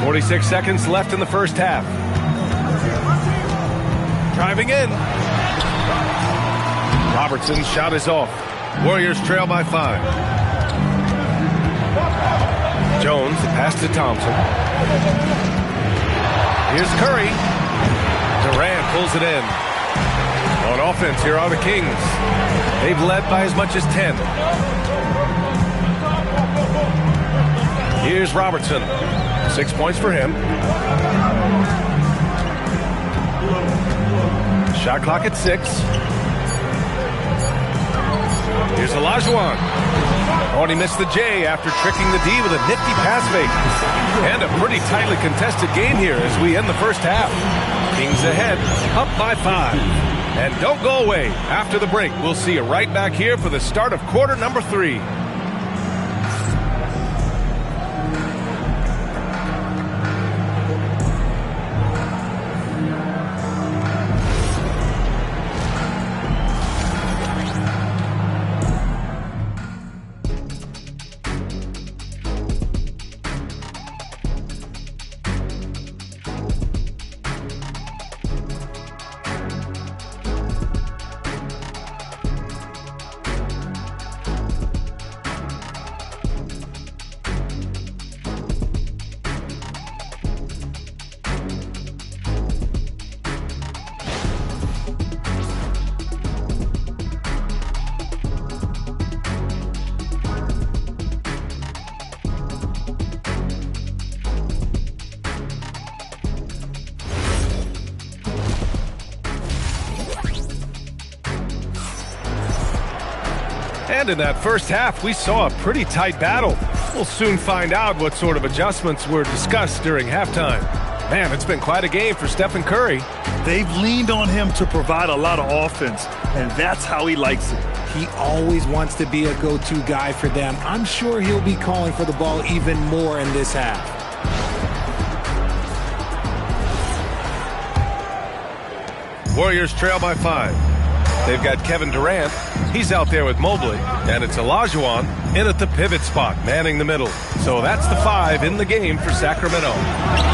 46 seconds left in the first half. Driving in. Robertson's shot is off. Warriors trail by 5. Jones, the pass to Thompson. Here's Curry. Durant pulls it in. On offense, here are the Kings. They've led by as much as 10. Here's Robertson. 6 points for him. Shot clock at 6. Here's Olajuwon. Oh, and he missed the J after tricking the D with a nifty pass fake. And a pretty tightly contested game here as we end the first half. Kings ahead, up by 5. And don't go away. After the break, we'll see you right back here for the start of quarter number 3. And in that first half, we saw a pretty tight battle. We'll soon find out what sort of adjustments were discussed during halftime. Man, it's been quite a game for Stephen Curry. They've leaned on him to provide a lot of offense, and that's how he likes it. He always wants to be a go-to guy for them. I'm sure he'll be calling for the ball even more in this half. Warriors trail by 5. They've got Kevin Durant. He's out there with Mobley. And it's Olajuwon in at the pivot spot, manning the middle. So that's the 5 in the game for Sacramento.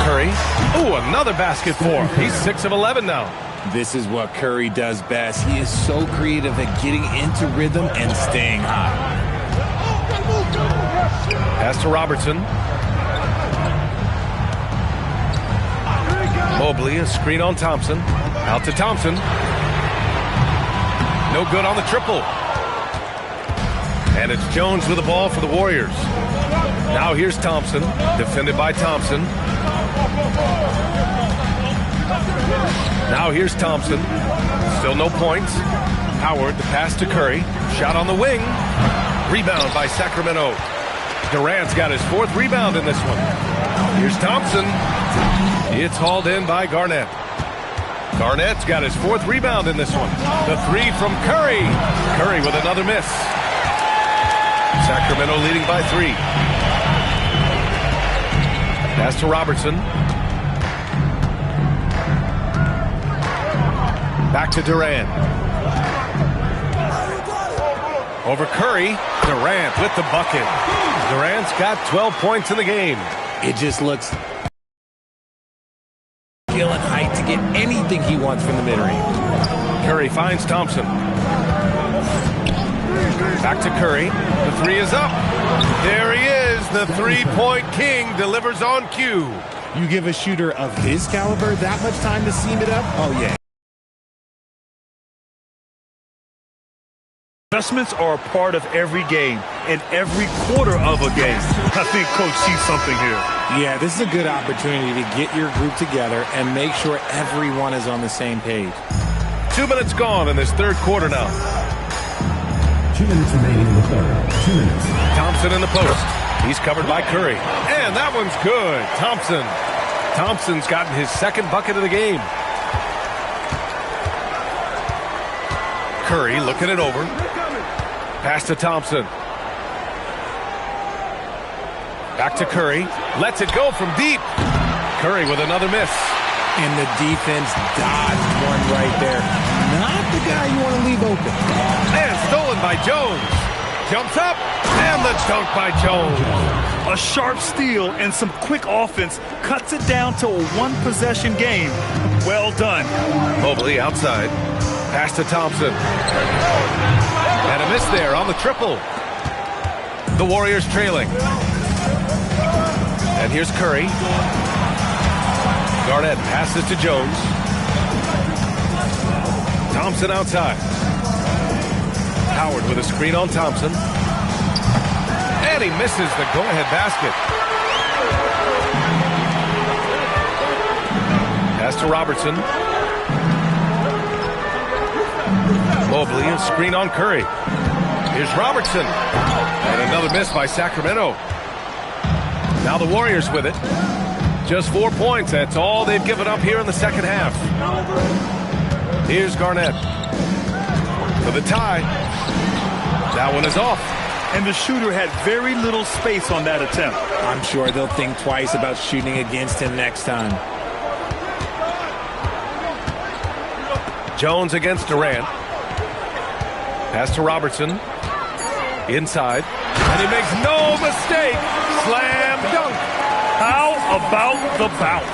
Curry. Ooh, another basket for him. He's 6 of 11 now. This is what Curry does best. He is so creative at getting into rhythm and staying hot. Pass to Robertson. Mobley, a screen on Thompson. Out to Thompson. No good on the triple. And it's Jones with the ball for the Warriors. Now here's Thompson, defended by Thompson. Now here's Thompson. Still no points. Howard, the pass to Curry. Shot on the wing. Rebound by Sacramento. Durant's got his 4th rebound in this one. Here's Thompson. It's hauled in by Garnett. Garnett's got his 4th rebound in this one. The 3 from Curry. Curry with another miss. Sacramento leading by 3. Pass to Robertson. Back to Durant. Over Curry. Durant with the bucket. Durant's got 12 points in the game. It just looks skill and height to get anything he wants from the mid-range. Curry finds Thompson. Back to Curry. The 3 is up. There he is. The 3-point king delivers on cue. You give a shooter of his caliber that much time to seam it up? Oh, yeah. Adjustments are a part of every game and every quarter of a game. I think Coach sees something here. Yeah, this is a good opportunity to get your group together and make sure everyone is on the same page. 2 minutes gone in this 3rd quarter now. 2 minutes remaining in the 3rd. 2 minutes. Thompson in the post. He's covered by Curry. And that one's good. Thompson's gotten his 2nd bucket of the game. Curry looking it over. Pass to Thompson. Back to Curry. Lets it go from deep. Curry with another miss. And the defense dodged one right there. Not the guy you want to leave open. And stolen by Jones. Jumps up. And the dunk by Jones. A sharp steal and some quick offense cuts it down to a 1-possession game. Well done. Mobley outside. Pass to Thompson. And a miss there on the triple. The Warriors trailing. And here's Curry. Garnett passes to Jones. Thompson outside. Howard with a screen on Thompson. And he misses the go-ahead basket. Pass to Robertson. Mobley, a screen on Curry. Here's Robertson. And another miss by Sacramento. Now the Warriors with it. Just 4 points. That's all they've given up here in the 2nd half. Here's Garnett for the tie. That one is off. And the shooter had very little space on that attempt. I'm sure they'll think twice about shooting against him next time. Jones against Durant. Pass to Robertson. Inside. And he makes no mistake. Slam dunk. How about the bounce?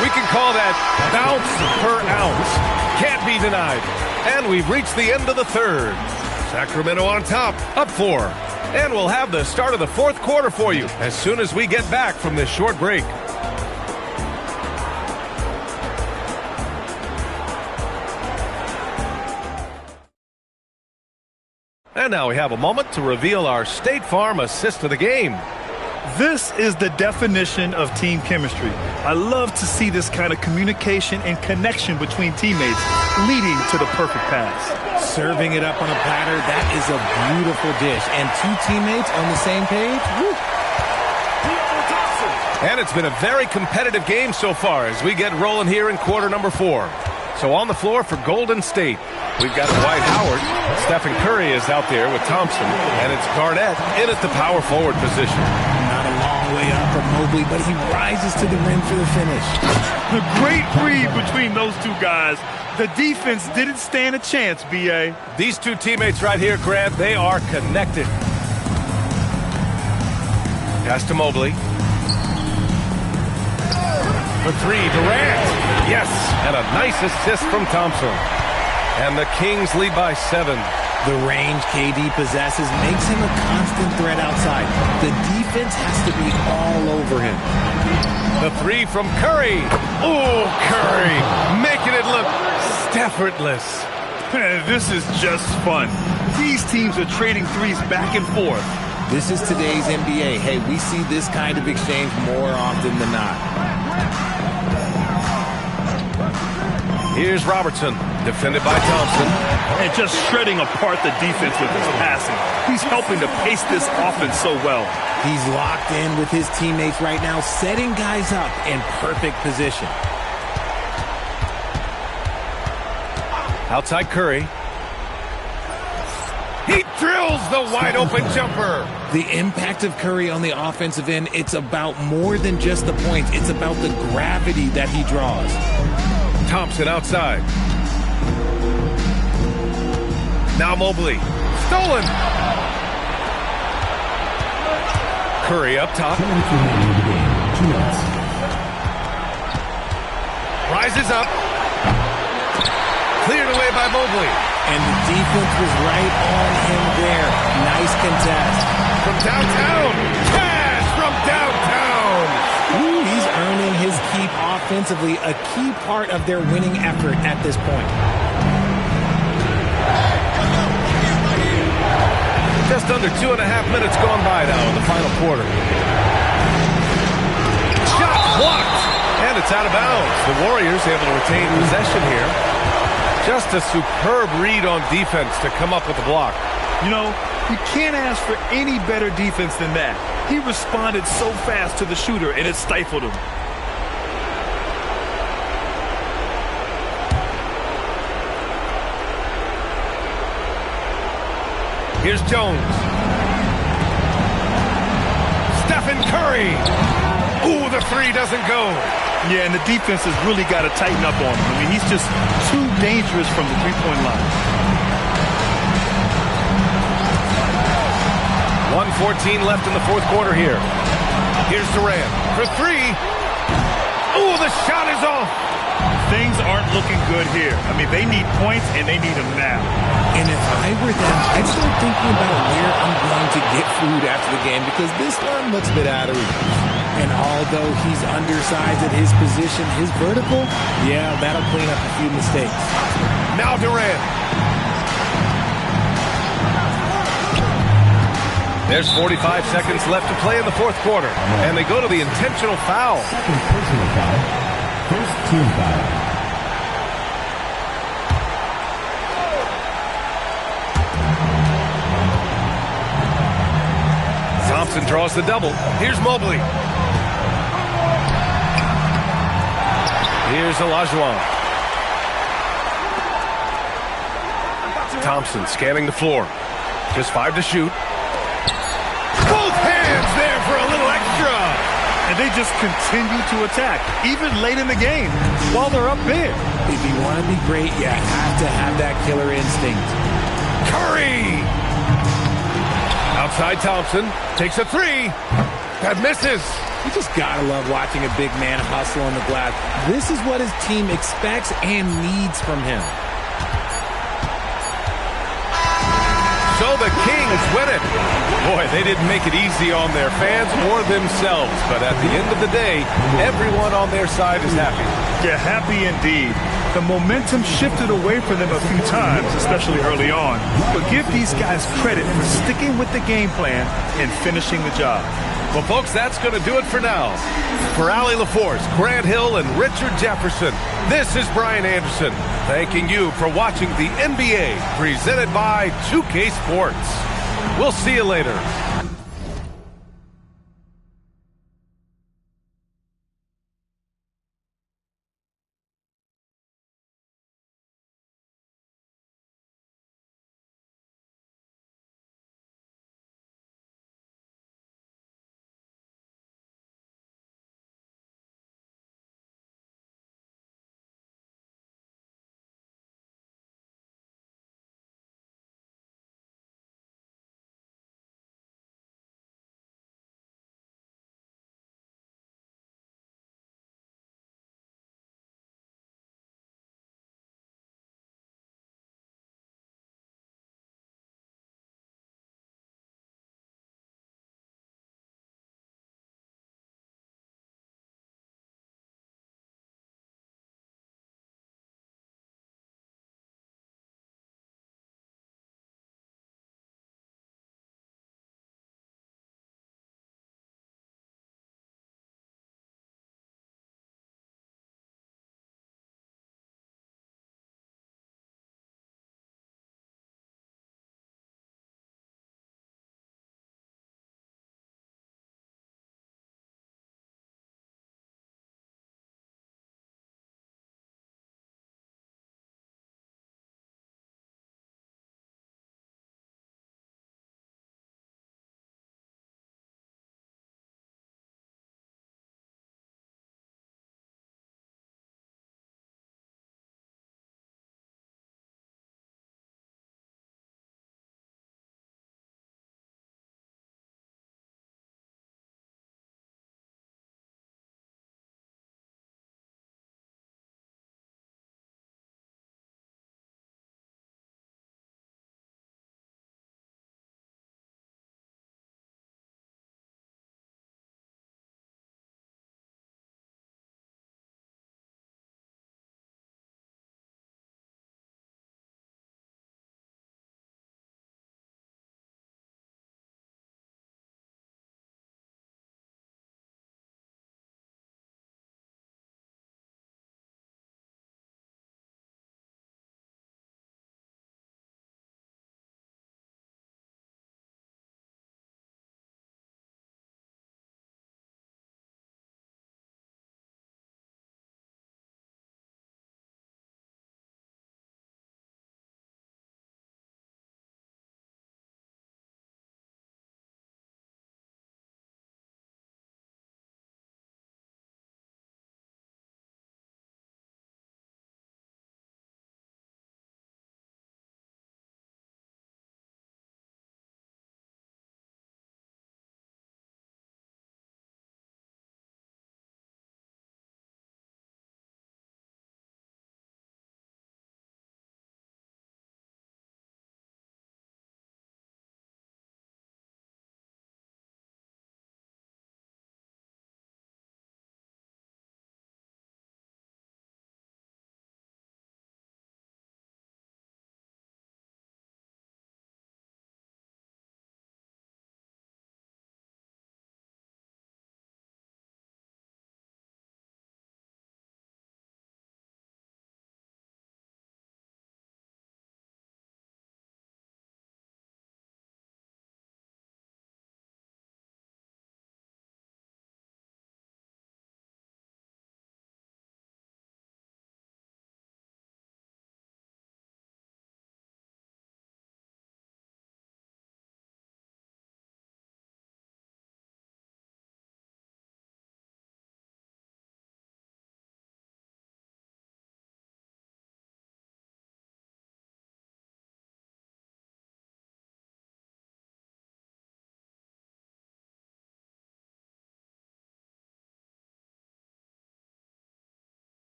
We can call that bounce per ounce. Can't be denied. And we've reached the end of the 3rd. Sacramento on top, up 4. And we'll have the start of the 4th quarter for you as soon as we get back from this short break. And now we have a moment to reveal our State Farm assist of the game. This is the definition of team chemistry. I love to see this kind of communication and connection between teammates leading to the perfect pass. Serving it up on a platter, that is a beautiful dish. And 2 teammates on the same page. Woo. And it's been a very competitive game so far as we get rolling here in quarter number 4. So on the floor for Golden State, we've got Dwight Howard. Stephen Curry is out there with Thompson. And it's Garnett in at the power forward position. Not a long way up for Mobley, but he rises to the rim for the finish. The great read between those 2 guys. The defense didn't stand a chance, B.A. These 2 teammates right here, Grant, they are connected. Pass to Mobley. For 3, Durant. Yes, and a nice assist from Thompson. And the Kings lead by 7. The range KD possesses makes him a constant threat outside. The defense has to be all over him. The 3 from Curry. Ooh, Curry making it look effortless. This is just fun. These teams are trading threes back and forth. This is today's NBA. Hey, we see this kind of exchange more often than not. Here's Robertson. Defended by Thompson. And just shredding apart the defense with his passing. He's helping to pace this offense so well. He's locked in with his teammates right now, setting guys up in perfect position. Outside Curry. He drills the wide-open jumper. The impact of Curry on the offensive end, it's about more than just the points. It's about the gravity that he draws. Thompson outside. Now Mobley. Stolen. Curry up top. Rises up. Cleared away by Mobley. And the defense was right on him there. Nice contest. From downtown. Cash from downtown. Ooh, he's earning his keep offensively, a key part of their winning effort at this point. Just under 2.5 minutes gone by now in the final quarter. Shot blocked. And it's out of bounds. The Warriors able to retain possession here. Just a superb read on defense to come up with the block. You know, you can't ask for any better defense than that. He responded so fast to the shooter, and it stifled him. Here's Jones. Stephen Curry. Ooh, the three doesn't go. Yeah, and the defense has really got to tighten up on him. I mean, he's just too dangerous from the three-point line. 1:14 left in the fourth quarter here. Here's Durant for three. Ooh, the shot is off. Things aren't looking good here. I mean, they need points, and they need them now. And if I were them, I'd start thinking about where I'm going to get food after the game because this one looks a bit out of reach. And although he's undersized at his position, his vertical, yeah, that'll clean up a few mistakes. Now Durant. There's 45 seconds left to play in the fourth quarter. And they go to the intentional foul. Second personal foul. First team foul. Thompson draws the double. Here's Mobley. Here's Olajuwon. Thompson scanning the floor. Just 5 to shoot. Both hands there for a little extra. And they just continue to attack, even late in the game, while they're up big. If you want to be great, you have to have that killer instinct. Curry! Outside Thompson. Takes a three. That misses. You just gotta love watching a big man hustle on the glass. This is what his team expects and needs from him. So the Kings win it. Boy, they didn't make it easy on their fans or themselves. But at the end of the day, everyone on their side is happy. Yeah, happy indeed. The momentum shifted away from them a few times, especially early on. But give these guys credit for sticking with the game plan and finishing the job. Well, folks, that's going to do it for now. For Allie LaForce, Grant Hill, and Richard Jefferson, this is Brian Anderson, thanking you for watching the NBA presented by 2K Sports. We'll see you later.